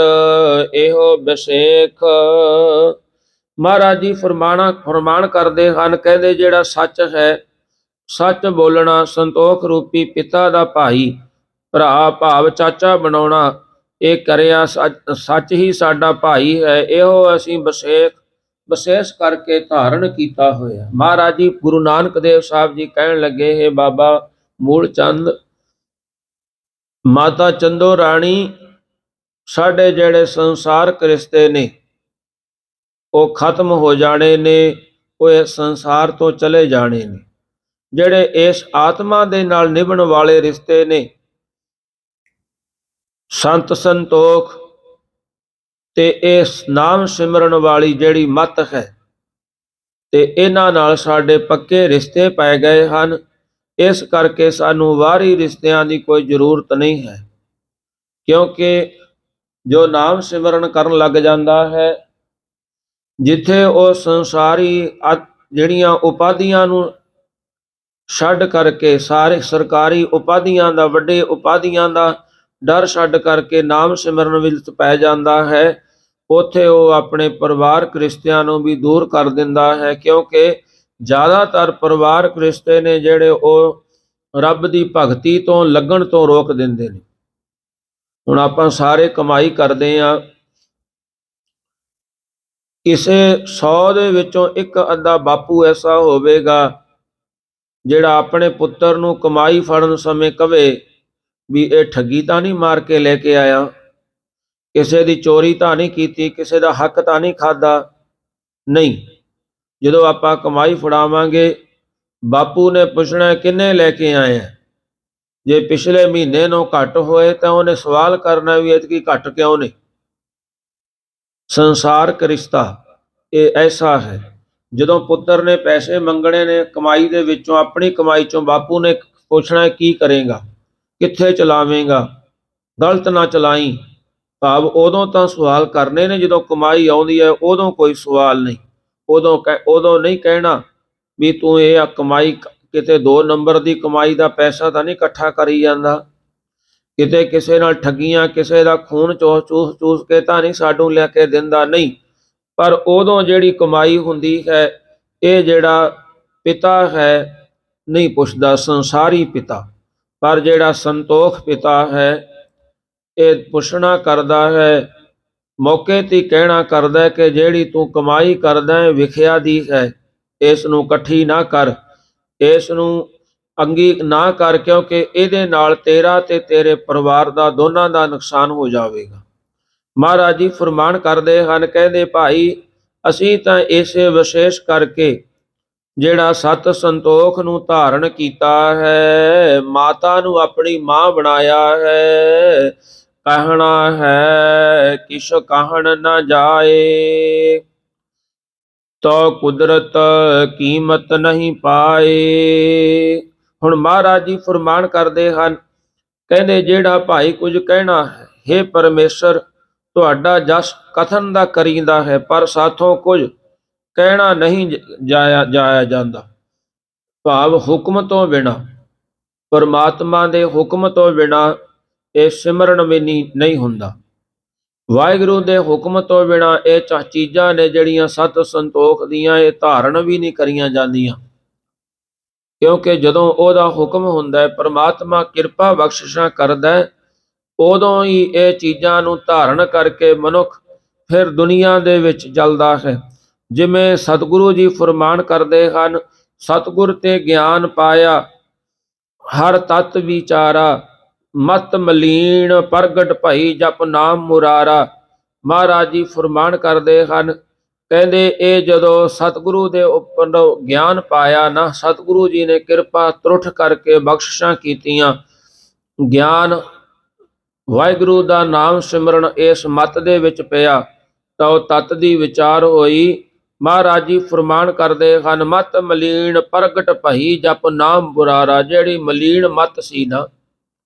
ਇਹੋ ਵਿਸੇਖ। ਮਹਾਰਾਜ ਜੀ ਫਰਮਾਨ ਕਰਦੇ ਹਨ, ਕਹਿੰਦੇ ਜਿਹੜਾ ਸੱਚ ਹੈ, ਸੱਚ ਬੋਲਣਾ, ਸੰਤੋਖ ਰੂਪੀ ਪਿਤਾ ਦਾ ਭਾਈ ਭਰਾ ਭਾਵ ਚਾਚਾ ਬਣਾਉਣਾ, ਇਹ ਕਰਿਆ ਸੱਚ ਹੀ ਸਾਡਾ ਭਾਈ ਹੈ। ਇਹੋ ਅਸੀਂ ਵਿਸ਼ੇਸ਼ ਕਰਕੇ ਧਾਰਨ ਕੀਤਾ ਹੋਇਆ। ਮਹਾਰਾਜ ਜੀ ਗੁਰੂ ਨਾਨਕ ਦੇਵ ਸਾਹਿਬ ਜੀ ਕਹਿਣ ਲੱਗੇ, ਹੈ ਬਾਬਾ ਮੂਲ ਚੰਦ, ਮਾਤਾ ਚੰਦੋ ਰਾਣੀ, ਸਾਡੇ ਜਿਹੜੇ ਸੰਸਾਰਕ ਰਿਸ਼ਤੇ ਨੇ ਉਹ ਖਤਮ ਹੋ ਜਾਣੇ ਨੇ, ਉਹ ਇਸ ਸੰਸਾਰ ਤੋਂ ਚਲੇ ਜਾਣੇ ਨੇ। ਜਿਹੜੇ ਇਸ ਆਤਮਾ ਦੇ ਨਾਲ ਨਿਭਣ ਵਾਲੇ ਰਿਸ਼ਤੇ ਨੇ, ਸੰਤ ਸੰਤੋਖ ਤੇ ਇਸ ਨਾਮ ਸਿਮਰਨ ਵਾਲੀ ਜਿਹੜੀ ਮੱਤ ਹੈ, ਤੇ ਇਹਨਾਂ ਨਾਲ ਸਾਡੇ ਪੱਕੇ ਰਿਸ਼ਤੇ ਪੈ ਗਏ ਹਨ। ਇਸ ਕਰਕੇ ਸਾਨੂੰ ਬਾਹਰੀ ਰਿਸ਼ਤਿਆਂ ਦੀ ਕੋਈ ਜ਼ਰੂਰਤ ਨਹੀਂ ਹੈ, ਕਿਉਂਕਿ ਜੋ ਨਾਮ ਸਿਮਰਨ ਕਰਨ ਲੱਗ ਜਾਂਦਾ ਹੈ, ਜਿੱਥੇ ਉਹ ਸੰਸਾਰੀ ਜਿਹੜੀਆਂ ਉਪਾਧੀਆਂ ਨੂੰ ਛੱਡ ਕਰਕੇ, ਸਾਰੇ ਸਰਕਾਰੀ ਉਪਾਧੀਆਂ ਦਾ, ਵੱਡੇ ਉਪਾਧੀਆਂ ਦਾ ਡਰ ਛੱਡ ਕਰਕੇ ਨਾਮ ਸਿਮਰਨ ਵਿੱਚ ਪੈ ਜਾਂਦਾ ਹੈ, ਉੱਥੇ ਉਹ ਆਪਣੇ ਪਰਿਵਾਰਕ ਰਿਸ਼ਤਿਆਂ ਨੂੰ ਵੀ ਦੂਰ ਕਰ ਦਿੰਦਾ ਹੈ। ਕਿਉਂਕਿ ਜ਼ਿਆਦਾਤਰ ਪਰਿਵਾਰਕ ਰਿਸ਼ਤੇ ਨੇ ਜਿਹੜੇ ਉਹ ਰੱਬ ਦੀ ਭਗਤੀ ਤੋਂ ਲੱਗਣ ਤੋਂ ਰੋਕ ਦਿੰਦੇ ਨੇ। ਹੁਣ ਆਪਾਂ ਸਾਰੇ ਕਮਾਈ ਕਰਦੇ ਹਾਂ, ਕਿਸੇ 100 ਦੇ ਵਿੱਚੋਂ ਇੱਕ ਅੱਧਾ ਬਾਪੂ ਐਸਾ ਹੋਵੇਗਾ ਜਿਹੜਾ ਆਪਣੇ ਪੁੱਤਰ ਨੂੰ ਕਮਾਈ ਫੜਨ ਸਮੇਂ ਕਵੇ ਵੀ ਇਹ ਠੱਗੀ ਤਾਂ ਨਹੀਂ ਮਾਰ ਕੇ ਲੈ ਕੇ ਆਇਆ, ਕਿਸੇ ਦੀ ਚੋਰੀ ਤਾਂ ਨਹੀਂ ਕੀਤੀ, ਕਿਸੇ ਦਾ ਹੱਕ ਤਾਂ ਨਹੀਂ ਖਾਦਾ। ਨਹੀਂ, ਜਦੋਂ ਆਪਾਂ ਕਮਾਈ ਫੜਾਵਾਂਗੇ, ਬਾਪੂ ਨੇ ਪੁੱਛਣਾ ਕਿੰਨੇ ਲੈ ਕੇ ਆਏ ਆ। ਜੇ ਪਿਛਲੇ ਮਹੀਨੇ ਨੂੰ ਘੱਟ ਹੋਏ ਤਾਂ ਉਹਨੇ ਸਵਾਲ ਕਰਨਾ ਵੀ ਐਤਕੀ ਘੱਟ ਕਿਉਂ ਨੇ। ਸੰਸਾਰਕ ਰਿਸ਼ਤਾ ਇਹ ਐਸਾ ਹੈ, ਜਦੋਂ ਪੁੱਤਰ ਨੇ ਪੈਸੇ ਮੰਗਣੇ ਨੇ ਕਮਾਈ ਦੇ ਵਿੱਚੋਂ, ਆਪਣੀ ਕਮਾਈ ਚੋਂ, ਬਾਪੂ ਨੇ ਪੁੱਛਣਾ ਕੀ ਕਰੇਗਾ, ਕਿੱਥੇ ਚਲਾਵੇਂਗਾ, ਗਲਤ ਨਾ ਚਲਾਈ। ਭਾਵ ਉਦੋਂ ਤਾਂ ਸਵਾਲ ਕਰਨੇ ਨੇ ਜਦੋਂ ਕਮਾਈ ਆਉਂਦੀ ਹੈ, ਉਦੋਂ ਕੋਈ ਸਵਾਲ ਨਹੀਂ। ਉਦੋਂ ਨਹੀਂ ਕਹਿਣਾ ਵੀ ਤੂੰ ਇਹ ਕਮਾਈ ਕਿਤੇ 2 ਨੰਬਰ ਦੀ ਕਮਾਈ ਦਾ ਪੈਸਾ ਤਾਂ ਨਹੀਂ ਇਕੱਠਾ ਕਰੀ ਜਾਂਦਾ, ਕਿਤੇ ਕਿਸੇ ਨਾਲ ਠੱਗੀਆਂ, ਕਿਸੇ ਦਾ ਖੂਨ ਚੂਸ ਕੇ ਤਾਂ ਨਹੀਂ ਸਾਨੂੰ ਲੈ ਕੇ ਦਿੰਦਾ। ਨਹੀਂ, ਪਰ ਉਦੋਂ ਜਿਹੜੀ ਕਮਾਈ ਹੁੰਦੀ ਹੈ, ਇਹ ਜਿਹੜਾ ਪਿਤਾ ਹੈ ਨਹੀਂ ਪੁੱਛਦਾ, ਸੰਸਾਰੀ ਪਿਤਾ। ਪਰ ਜਿਹੜਾ ਸੰਤੋਖ ਪਿਤਾ ਹੈ, ਇਹ ਪੁੱਛਣਾ ਕਰਦਾ ਹੈ, ਮੌਕੇ ਤੇ ਕਹਿਣਾ ਕਰਦਾ ਕਿ ਜਿਹੜੀ ਤੂੰ ਕਮਾਈ ਕਰਦਾ ਹੈ ਵਿਖਿਆ ਦੀ ਹੈ, ਇਸ ਨੂੰ ਇਕੱਠੀ ਨਾ ਕਰ, ਇਸ ਨੂੰ ਅੰਗੀ ਨਾ ਕਰ, ਕਿਉਂਕਿ ਇਹਦੇ ਨਾਲ ਤੇਰਾ ਤੇ ਤੇਰੇ ਪਰਿਵਾਰ ਦਾ ਦੋਨਾਂ ਦਾ ਨੁਕਸਾਨ ਹੋ ਜਾਵੇਗਾ। ਮਹਾਰਾਜ ਜੀ ਫਰਮਾਨ ਕਰਦੇ ਹਨ, ਕਹਿੰਦੇ ਭਾਈ ਅਸੀਂ ਤਾਂ ਇਸੇ ਵਿਸ਼ੇਸ਼ ਕਰਕੇ ਜਿਹੜਾ ਸਤ ਸੰਤੋਖ ਨੂੰ ਧਾਰਨ ਕੀਤਾ ਹੈ, ਮਾਤਾ ਨੂੰ ਆਪਣੀ ਮਾਂ ਬਣਾਇਆ ਹੈ। ਕਹਿਣਾ ਹੈ ਕਿਛ ਕਹਿਣ ਨਾ ਜਾਏ, ਤੋ ਕੁਦਰਤ ਕੀਮਤ ਨਹੀਂ ਪਾਏ। ਹੁਣ ਮਹਾਰਾਜ ਜੀ ਫਰਮਾਨ ਕਰਦੇ ਹਨ, ਕਹਿੰਦੇ ਜਿਹੜਾ ਭਾਈ ਕੁਝ ਕਹਿਣਾ ਹੈ, ਹੇ ਪਰਮੇਸ਼ਰ ਤੁਹਾਡਾ ਜਸ ਕਥਨ ਦਾ ਕਰੀਦਾ ਹੈ, ਪਰ ਸਾਥੋਂ ਕੁਝ ਕਹਿਣਾ ਨਹੀਂ ਜਾਇਆ ਜਾਂਦਾ। ਭਾਵ ਹੁਕਮ ਤੋਂ ਬਿਨਾਂ, ਪਰਮਾਤਮਾ ਦੇ ਹੁਕਮ ਤੋਂ ਬਿਨਾਂ ਇਹ ਸਿਮਰਨ ਵੀ ਨਹੀਂ ਹੁੰਦਾ। ਵਾਹਿਗੁਰੂ ਦੇ ਹੁਕਮ ਤੋਂ ਬਿਨਾਂ ਇਹ ਚੀਜ਼ਾਂ ਨੇ ਜਿਹੜੀਆਂ ਸਤ ਸੰਤੋਖ ਦੀਆਂ, ਇਹ ਧਾਰਨ ਵੀ ਨਹੀਂ ਕਰੀਆਂ ਜਾਂਦੀਆਂ। ਕਿਉਂਕਿ ਜਦੋਂ ਉਹਦਾ ਹੁਕਮ ਹੁੰਦਾ, ਪਰਮਾਤਮਾ ਕਿਰਪਾ ਬਖਸ਼ਿਸ਼ਾਂ ਕਰਦਾ, ਉਦੋਂ ਹੀ ਇਹ ਚੀਜ਼ਾਂ ਨੂੰ ਧਾਰਨ ਕਰਕੇ ਮਨੁੱਖ ਫਿਰ ਦੁਨੀਆ ਦੇ ਵਿੱਚ ਚੱਲਦਾ ਹੈ। ਜਿਵੇਂ ਸਤਿਗੁਰੂ ਜੀ ਫਰਮਾਨ ਕਰਦੇ ਹਨ, ਸਤਿਗੁਰ ਤੇ ਗਿਆਨ ਪਾਇਆ, ਹਰ ਤਤ ਵਿਚਾਰਾ, ਮਤ ਮਲੀਨ ਪ੍ਰਗਟ ਭਈ ਜਪ ਨਾਮ ਮੁਰਾਰਾ। ਮਹਾਰਾਜ ਜੀ ਫਰਮਾਨ ਕਰਦੇ ਹਨ, ਕਹਿੰਦੇ ਇਹ ਜਦੋਂ ਸਤਿਗੁਰੂ ਦੇ ਉੱਪਰ ਗਿਆਨ ਪਾਇਆ ਨਾ, ਸਤਿਗੁਰੂ ਜੀ ਨੇ ਕਿਰਪਾ ਤਰੁੱਠ ਕਰਕੇ ਬਖਸ਼ਿਸ਼ਾਂ ਕੀਤੀਆਂ, ਗਿਆਨ ਵਾਹਿਗੁਰੂ ਦਾ ਨਾਮ ਸਿਮਰਨ ਇਸ ਮਤ ਦੇ ਵਿੱਚ ਪਿਆ, ਤਾਂ ਉਹ ਤਤ ਦੀ ਵਿਚਾਰ ਹੋਈ। ਮਹਾਰਾਜ ਜੀ ਫਰਮਾਨ ਕਰਦੇ ਹਨ, ਮਤ ਮਲੀਨ ਪ੍ਰਗਟ ਭਈ ਜਪ ਨਾਮ ਬੁਰਾਰਾ। ਜਿਹੜੀ ਮਲੀਨ ਮਤ ਸੀ ਨਾ,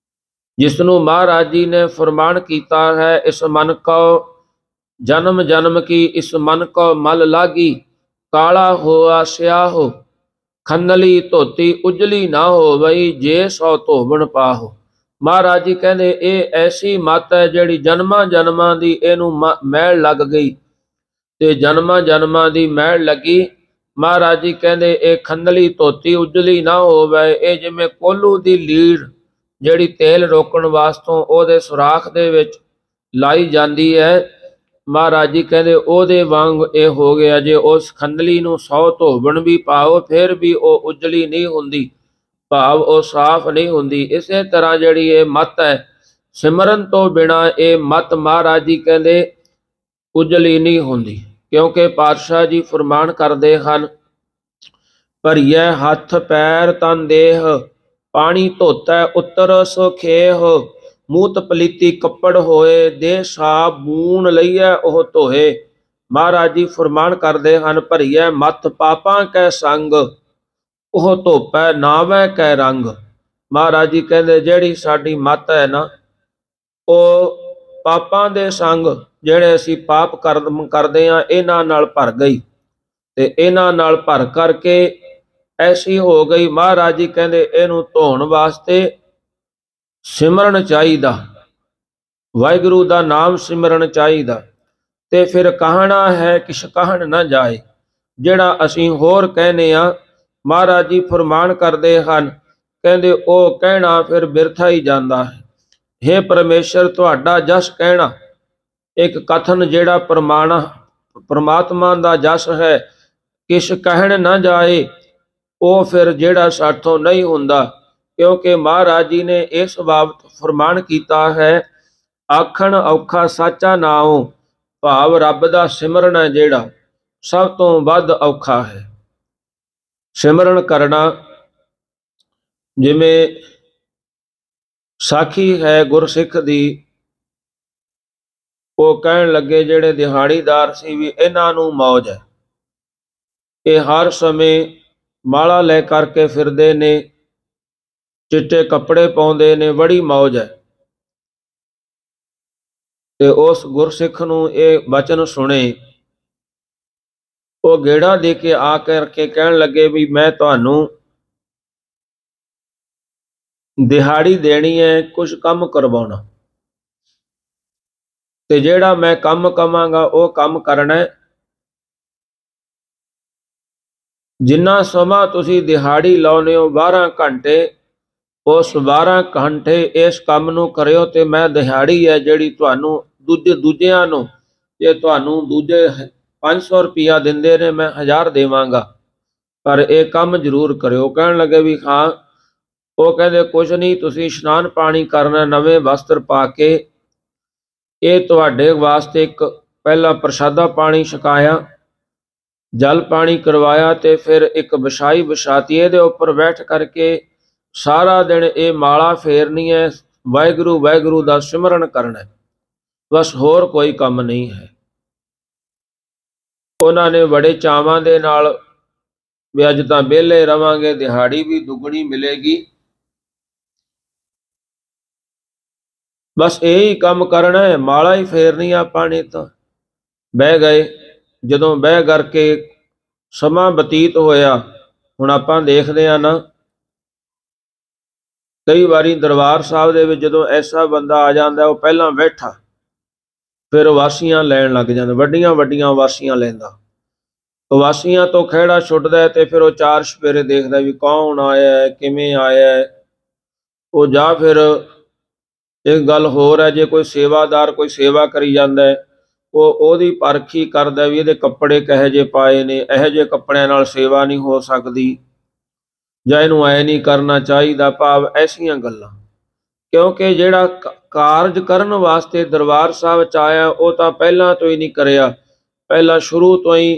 ਜਿਸ ਨੂੰ ਮਹਾਰਾਜ ਜੀ ਨੇ ਫਰਮਾਨ ਕੀਤਾ ਹੈ, ਇਸ ਮਨ ਕੋ ਜਨਮ ਜਨਮ ਕੀ, ਇਸ ਮਨ ਕੋ ਮਲ ਲਾਗੀ, ਕਾਲਾ ਹੋਆ ਸਿਆਹੋ, ਖੰਨਲੀ ਧੋਤੀ ਉਜਲੀ ਨਾ ਹੋਵਈ, ਜੇ ਸੋ ਧੋਵਣ ਪਾਹੋ। ਮਹਾਰਾਜ ਜੀ ਕਹਿੰਦੇ ਇਹ ਐਸੀ ਮੱਤ ਹੈ ਜਿਹੜੀ ਜਨਮਾਂ ਜਨਮਾਂ ਦੀ ਇਹਨੂੰ ਮੈਲ ਲੱਗ ਗਈ, ਤੇ ਜਨਮਾਂ ਜਨਮਾਂ ਦੀ ਮੈਲ ਲੱਗੀ। ਮਹਾਰਾਜ ਜੀ ਕਹਿੰਦੇ ਇਹ ਖੰਨਲੀ ਧੋਤੀ ਉਜਲੀ ਨਾ ਹੋਵੇ। ਇਹ ਜਿਵੇਂ ਕੋਲੂ ਦੀ ਲੀੜ ਜਿਹੜੀ ਤੇਲ ਰੋਕਣ ਵਾਸਤੋਂ ਉਹਦੇ ਸੁਰਾਖ ਦੇ ਵਿੱਚ ਲਾਈ ਜਾਂਦੀ ਹੈ, ਮਹਾਰਾਜ ਜੀ ਕਹਿੰਦੇ ਉਹਦੇ ਵਾਂਗ ਇਹ ਹੋ ਗਿਆ। ਜੇ ਉਸ ਖੰਦਲੀ ਨੂੰ 100 ਧੋਵਣ ਵੀ ਪਾਓ ਫਿਰ ਵੀ ਉਹ ਉਜਲੀ ਨਹੀਂ ਹੁੰਦੀ, ਭਾਵ ਉਹ ਸਾਫ਼ ਨਹੀਂ ਹੁੰਦੀ। ਇਸੇ ਤਰ੍ਹਾਂ ਜਿਹੜੀ ਇਹ ਮੱਤ ਹੈ, ਸਿਮਰਨ ਤੋਂ ਬਿਨਾਂ ਇਹ ਮੱਤ ਮਹਾਰਾਜ ਜੀ ਕਹਿੰਦੇ ਉਜਲੀ ਨਹੀਂ ਹੁੰਦੀ। ਕਿਉਂਕਿ ਪਾਤਸ਼ਾਹ ਜੀ ਫਰਮਾਨ ਕਰਦੇ ਹਨ, ਭਰੀਐ ਹੱਥ ਪੈਰ ਤਨ ਦੇਹ, ਪਾਣੀ ਧੋਤੈ ਉੱਤਰ ਸੋ ਖੇਹ, ਮੂਤ ਪਲੀਤੀ ਕੱਪੜ ਹੋਏ, ਦੇ ਸਾਬੂਨ ਲਈਐ ਉਹ ਧੋਏ। ਮਹਾਰਾਜ ਜੀ ਫਰਮਾਨ ਕਰਦੇ ਹਨ, ਭਰੀਐ ਮੱਥ ਪਾਪਾਂ ਕੈ ਸੰਗ, ਉਹ ਧੋਪੈ ਨਾਵੈ ਕੈ ਰੰਗ। ਮਹਾਰਾਜ ਜੀ ਕਹਿੰਦੇ ਜਿਹੜੀ ਸਾਡੀ ਮੱਤ ਹੈ ਨਾ, ਉਹ ਪਾਪਾਂ ਦੇ ਸੰਗ, ਜਿਹੜੇ ਅਸੀਂ ਪਾਪ ਕਰਦੇ ਹਾਂ, ਇਹਨਾਂ ਨਾਲ ਭਰ ਗਈ, ਤੇ ਇਹਨਾਂ ਨਾਲ ਭਰ ਕਰਕੇ ਐਸੀ ਹੋ ਗਈ। ਮਹਾਰਾਜ ਜੀ ਕਹਿੰਦੇ ਇਹਨੂੰ ਧੋਣ ਵਾਸਤੇ ਸਿਮਰਨ ਚਾਹੀਦਾ, ਵਾਹਿਗੁਰੂ ਦਾ ਨਾਮ ਸਿਮਰਨ ਚਾਹੀਦਾ। ਤੇ ਫਿਰ ਕਹਿਣਾ ਹੈ ਕਿਛ ਕਹਿਣ ਨਾ ਜਾਏ, ਜਿਹੜਾ ਅਸੀਂ ਹੋਰ ਕਹਿੰਦੇ ਆ, ਮਹਾਰਾਜ ਜੀ ਫਰਮਾਨ ਕਰਦੇ ਹਨ, ਕਹਿੰਦੇ ਉਹ ਕਹਿਣਾ ਫਿਰ ਬਿਰਥਾ ਹੀ ਜਾਂਦਾ ਹੈ। ਹੇ ਪਰਮੇਸ਼ਰ, ਤੁਹਾਡਾ ਜਸ ਕਹਿਣਾ, ਇੱਕ ਕਥਨ ਜਿਹੜਾ ਪਰਮਾਤਮਾ ਦਾ ਜਸ ਹੈ, ਕਿਛ ਕਹਿਣ ਨਾ ਜਾਏ, ਉਹ ਫਿਰ ਜਿਹੜਾ ਸਾਥੋਂ ਨਹੀਂ ਹੁੰਦਾ। ਕਿਉਂਕਿ ਮਹਾਰਾਜ ਜੀ ਨੇ ਇਸ ਬਾਬਤ ਫਰਮਾਨ ਕੀਤਾ ਹੈ, ਆਖਣ ਔਖਾ ਸਾਚਾ ਨਾਉ, ਭਾਵ ਰੱਬ ਦਾ ਸਿਮਰਨ ਹੈ ਜਿਹੜਾ ਸਭ ਤੋਂ ਵੱਧ ਔਖਾ ਹੈ। ਸਿਮਰਨ ਕਰਨਾ, ਜਿਵੇਂ ਸਾਖੀ ਹੈ ਗੁਰਸਿੱਖ ਦੀ, ਉਹ ਕਹਿਣ ਲੱਗੇ ਜਿਹੜੇ ਦਿਹਾੜੀਦਾਰ ਸੀ ਵੀ ਇਹਨਾਂ ਨੂੰ ਮੌਜ ਹੈ, ਇਹ ਹਰ ਸਮੇਂ ਮਾਲਾ ਲੈ ਕਰਕੇ ਫਿਰਦੇ ਨੇ, ਚਿੱਟੇ ਕੱਪੜੇ ਪਾਉਂਦੇ ਨੇ, ਬੜੀ ਮੌਜ ਹੈ। ਤੇ ਉਸ ਗੁਰਸਿੱਖ ਨੂੰ ਇਹ ਬਚਨ ਸੁਣੇ, ਉਹ ਗੇੜਾ ਦੇ ਕੇ ਆ ਕਰਕੇ ਕਹਿਣ ਲੱਗੇ ਵੀ ਮੈਂ ਤੁਹਾਨੂੰ ਦਿਹਾੜੀ ਦੇਣੀ ਹੈ, ਕੁਝ ਕੰਮ ਕਰਵਾਉਣਾ, ਤੇ ਜਿਹੜਾ ਮੈਂ ਕੰਮ ਕਵਾਂਗਾ ਉਹ ਕੰਮ ਕਰਨਾ। ਜਿੰਨਾ ਸਮਾਂ ਤੁਸੀਂ ਦਿਹਾੜੀ ਲਾਉਂਦੇ ਹੋ 12 ਘੰਟੇ, ਉਸ 12 ਘੰਟੇ ਇਸ ਕੰਮ ਨੂੰ ਕਰਿਓ, ਤੇ ਮੈਂ ਦਿਹਾੜੀ ਹੈ ਜਿਹੜੀ ਤੁਹਾਨੂੰ ਦੂਜਿਆਂ ਨੂੰ, ਜੇ ਤੁਹਾਨੂੰ ਦੂਜੇ 500 ਰੁਪਇਆ ਦਿੰਦੇ ਨੇ, ਮੈਂ 1000 ਦੇਵਾਂਗਾ, ਪਰ ਇਹ ਕੰਮ ਜ਼ਰੂਰ ਕਰਿਓ। ਕਹਿਣ ਲੱਗੇ ਵੀ ਹਾਂ। ਉਹ ਕਹਿੰਦੇ ਕੁਛ ਨਹੀਂ, ਤੁਸੀਂ ਇਸ਼ਨਾਨ ਪਾਣੀ ਕਰਨਾ, ਨਵੇਂ ਵਸਤਰ ਪਾ ਕੇ, ਇਹ ਤੁਹਾਡੇ ਵਾਸਤੇ ਇੱਕ ਪਹਿਲਾਂ ਪ੍ਰਸ਼ਾਦਾ ਪਾਣੀ ਛਕਾਇਆ, ਜਲ ਪਾਣੀ ਕਰਵਾਇਆ, ਤੇ ਫਿਰ ਇੱਕ ਵਿਛਾਈ ਵਿਛਾਤੀ, ਇਹਦੇ ਉੱਪਰ ਬੈਠ ਕਰਕੇ ਸਾਰਾ ਦਿਨ ਇਹ ਮਾਲਾ ਫੇਰਨੀ ਹੈ, ਵਾਹਿਗੁਰੂ ਵਾਹਿਗੁਰੂ ਦਾ ਸਿਮਰਨ ਕਰਨਾ, ਬਸ ਹੋਰ ਕੋਈ ਕੰਮ ਨਹੀਂ ਹੈ। ਉਹਨਾਂ ਨੇ ਬੜੇ ਚਾਵਾਂ ਦੇ ਨਾਲ ਵੀ ਅੱਜ ਤਾਂ ਵਿਹਲੇ ਰਵਾਂਗੇ, ਦਿਹਾੜੀ ਵੀ ਦੁੱਗਣੀ ਮਿਲੇਗੀ, ਬਸ ਇਹੀ ਕੰਮ ਕਰਨਾ ਹੈ, ਮਾਲਾ ਹੀ ਫੇਰਨੀ ਆਪਾਂ ਨੇ। ਤਾਂ ਬਹਿ ਗਏ। ਜਦੋਂ ਬਹਿ ਕਰਕੇ ਸਮਾਂ ਬਤੀਤ ਹੋਇਆ, ਹੁਣ ਆਪਾਂ ਦੇਖਦੇ ਹਾਂ ਨਾ, ਕਈ ਵਾਰੀ ਦਰਬਾਰ ਸਾਹਿਬ ਦੇ ਵਿੱਚ ਜਦੋਂ ਐਸਾ ਬੰਦਾ ਆ ਜਾਂਦਾ, ਉਹ ਪਹਿਲਾਂ ਬੈਠਾ, ਫਿਰ ਵਾਸੀਆਂ ਲੈਣ ਲੱਗ ਜਾਂਦਾ, ਵੱਡੀਆਂ ਵੱਡੀਆਂ ਵਾਸੀਆਂ ਲੈਂਦਾ, ਵਾਸੀਆਂ ਤੋਂ ਖਹਿੜਾ ਛੁੱਟਦਾ, ਤੇ ਫਿਰ ਉਹ ਚਾਰ ਸਪੇਰੇ ਦੇਖਦਾ ਵੀ ਕੌਣ ਆਇਆ, ਕਿਵੇਂ ਆਇਆ। ਉਹ ਜਾਂ ਫਿਰ ਇੱਕ ਗੱਲ ਹੋਰ ਹੈ, ਜੇ ਕੋਈ ਸੇਵਾਦਾਰ ਕੋਈ ਸੇਵਾ ਕਰੀ ਜਾਂਦਾ ਹੈ, ਉਹ ਉਹਦੀ ਪਰਖੀ ਕਰਦਾ ਵੀ ਇਹਦੇ ਕੱਪੜੇ ਕਿਹੋ ਜਿਹੇ ਪਾਏ ਨੇ, ਇਹੋ ਜਿਹੇ ਕੱਪੜਿਆਂ ਨਾਲ ਸੇਵਾ ਨਹੀਂ ਹੋ ਸਕਦੀ, ਜਾਂ ਇਹਨੂੰ ਐ ਨਹੀਂ ਕਰਨਾ ਚਾਹੀਦਾ, ਭਾਵ ਐਸੀਆਂ ਗੱਲਾਂ। ਕਿਉਂਕਿ ਜਿਹੜਾ ਕਾਰਜ ਕਰਨ ਵਾਸਤੇ ਦਰਬਾਰ ਸਾਹਿਬ 'ਚ ਆਇਆ, ਉਹ ਤਾਂ ਪਹਿਲਾਂ ਤੋਂ ਹੀ ਨਹੀਂ ਕਰਿਆ, ਪਹਿਲਾਂ ਸ਼ੁਰੂ ਤੋਂ ਹੀ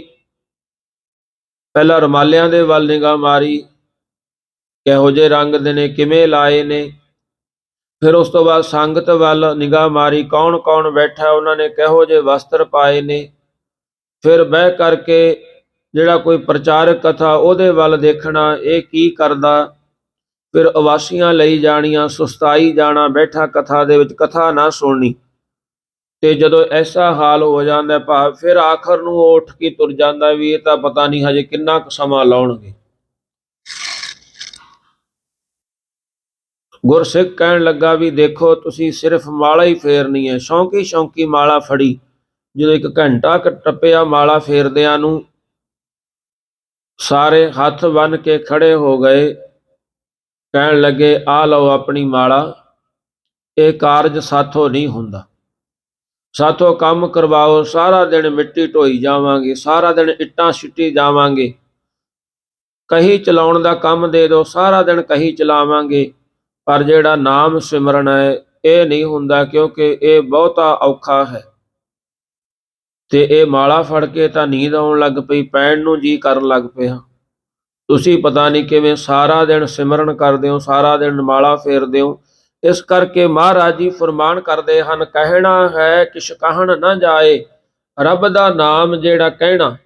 ਪਹਿਲਾਂ ਰੁਮਾਲਿਆਂ ਦੇ ਵੱਲ ਨਿਗਾਹ ਮਾਰੀ, ਕਿਹੋ ਜਿਹੇ ਰੰਗ ਦੇ ਨੇ, ਕਿਵੇਂ ਲਾਏ ਨੇ, ਫਿਰ ਉਸ ਤੋਂ ਬਾਅਦ ਸੰਗਤ ਵੱਲ ਨਿਗਾਹ ਮਾਰੀ, ਕੌਣ ਕੌਣ ਬੈਠਾ, ਉਹਨਾਂ ਨੇ ਕਿਹੋ ਜਿਹੇ ਵਸਤਰ ਪਾਏ ਨੇ, ਫਿਰ ਬਹਿ ਕਰਕੇ ਜਿਹੜਾ ਕੋਈ ਪ੍ਰਚਾਰਕ ਕਥਾ ਉਹਦੇ ਵੱਲ ਦੇਖਣਾ, ਇਹ ਕੀ ਕਰਦਾ। ਫਿਰ ਉਵਾਸੀਆਂ ਲਈ ਜਾਣੀਆਂ, ਸੁਸਤਾਈ ਜਾਣਾ, ਬੈਠਾ ਕਥਾ ਦੇ ਵਿੱਚ, ਕਥਾ ਨਾ ਸੁਣਨੀ। ਤੇ ਜਦੋਂ ਐਸਾ ਹਾਲ ਹੋ ਜਾਂਦਾ ਭਾਵ ਫਿਰ ਆਖਰ ਨੂੰ ਉਹ ਉੱਠ ਕੇ ਤੁਰ ਜਾਂਦਾ ਵੀ ਇਹ ਤਾਂ ਪਤਾ ਨਹੀਂ ਹਜੇ ਕਿੰਨਾ ਕੁ ਸਮਾਂ ਲਾਉਣਗੇ। ਗੁਰਸਿੱਖ ਕਹਿਣ ਲੱਗਾ ਵੀ ਦੇਖੋ ਤੁਸੀਂ ਸਿਰਫ ਮਾਲਾ ਹੀ ਫੇਰਨੀ ਹੈ। ਸ਼ੌਂਕੀ ਸ਼ੌਂਕੀ ਮਾਲਾ ਫੜੀ, ਜਦੋਂ 1 ਘੰਟਾ ਟੱਪਿਆ ਮਾਲਾ ਫੇਰਦਿਆਂ ਨੂੰ, ਸਾਰੇ ਹੱਥ ਬੰਨ੍ਹ ਕੇ ਖੜੇ ਹੋ ਗਏ। ਕਹਿਣ ਲੱਗੇ ਆ ਲਓ ਆਪਣੀ ਮਾਲਾ, ਇਹ ਕਾਰਜ ਸਾਥੋਂ ਨਹੀਂ ਹੁੰਦਾ, ਸਾਥੋਂ ਕੰਮ ਕਰਵਾਓ। ਸਾਰਾ ਦਿਨ ਮਿੱਟੀ ਢੋਈ ਜਾਵਾਂਗੇ, ਸਾਰਾ ਦਿਨ ਇੱਟਾਂ ਸਿੱਟੀ ਜਾਵਾਂਗੇ, ਕਹੀ ਚਲਾਉਣ ਦਾ ਕੰਮ ਦੇ ਦਿਓ, ਸਾਰਾ ਦਿਨ ਕਹੀ ਚਲਾਵਾਂਗੇ, ਪਰ ਜਿਹੜਾ ਨਾਮ ਸਿਮਰਨ ਹੈ ਇਹ ਨਹੀਂ ਹੁੰਦਾ, ਕਿਉਂਕਿ ਇਹ ਬਹੁਤਾ ਔਖਾ ਹੈ। ਤੇ ਇਹ ਮਾਲਾ ਫੜ ਕੇ ਤਾਂ ਨੀਂਦ ਆਉਣ ਲੱਗ ਪਈ, ਪੈਣ ਨੂੰ ਜੀ ਕਰਨ ਲੱਗ ਪਿਆ। ਤੁਸੀਂ ਪਤਾ ਨਹੀਂ ਕਿਵੇਂ ਸਾਰਾ ਦਿਨ ਸਿਮਰਨ ਕਰਦੇ ਹੋ, ਸਾਰਾ ਦਿਨ ਮਾਲਾ ਫੇਰਦੇ ਹੋ। ਇਸ ਕਰਕੇ ਮਹਾਰਾਜ ਜੀ ਫਰਮਾਨ ਕਰਦੇ ਹਨ, ਕਹਿਣਾ ਹੈ ਕਿਛ ਕਹਿਣ ਨਾ ਜਾਏ, ਰੱਬ ਦਾ ਨਾਮ ਜਿਹੜਾ ਕਹਿਣਾ,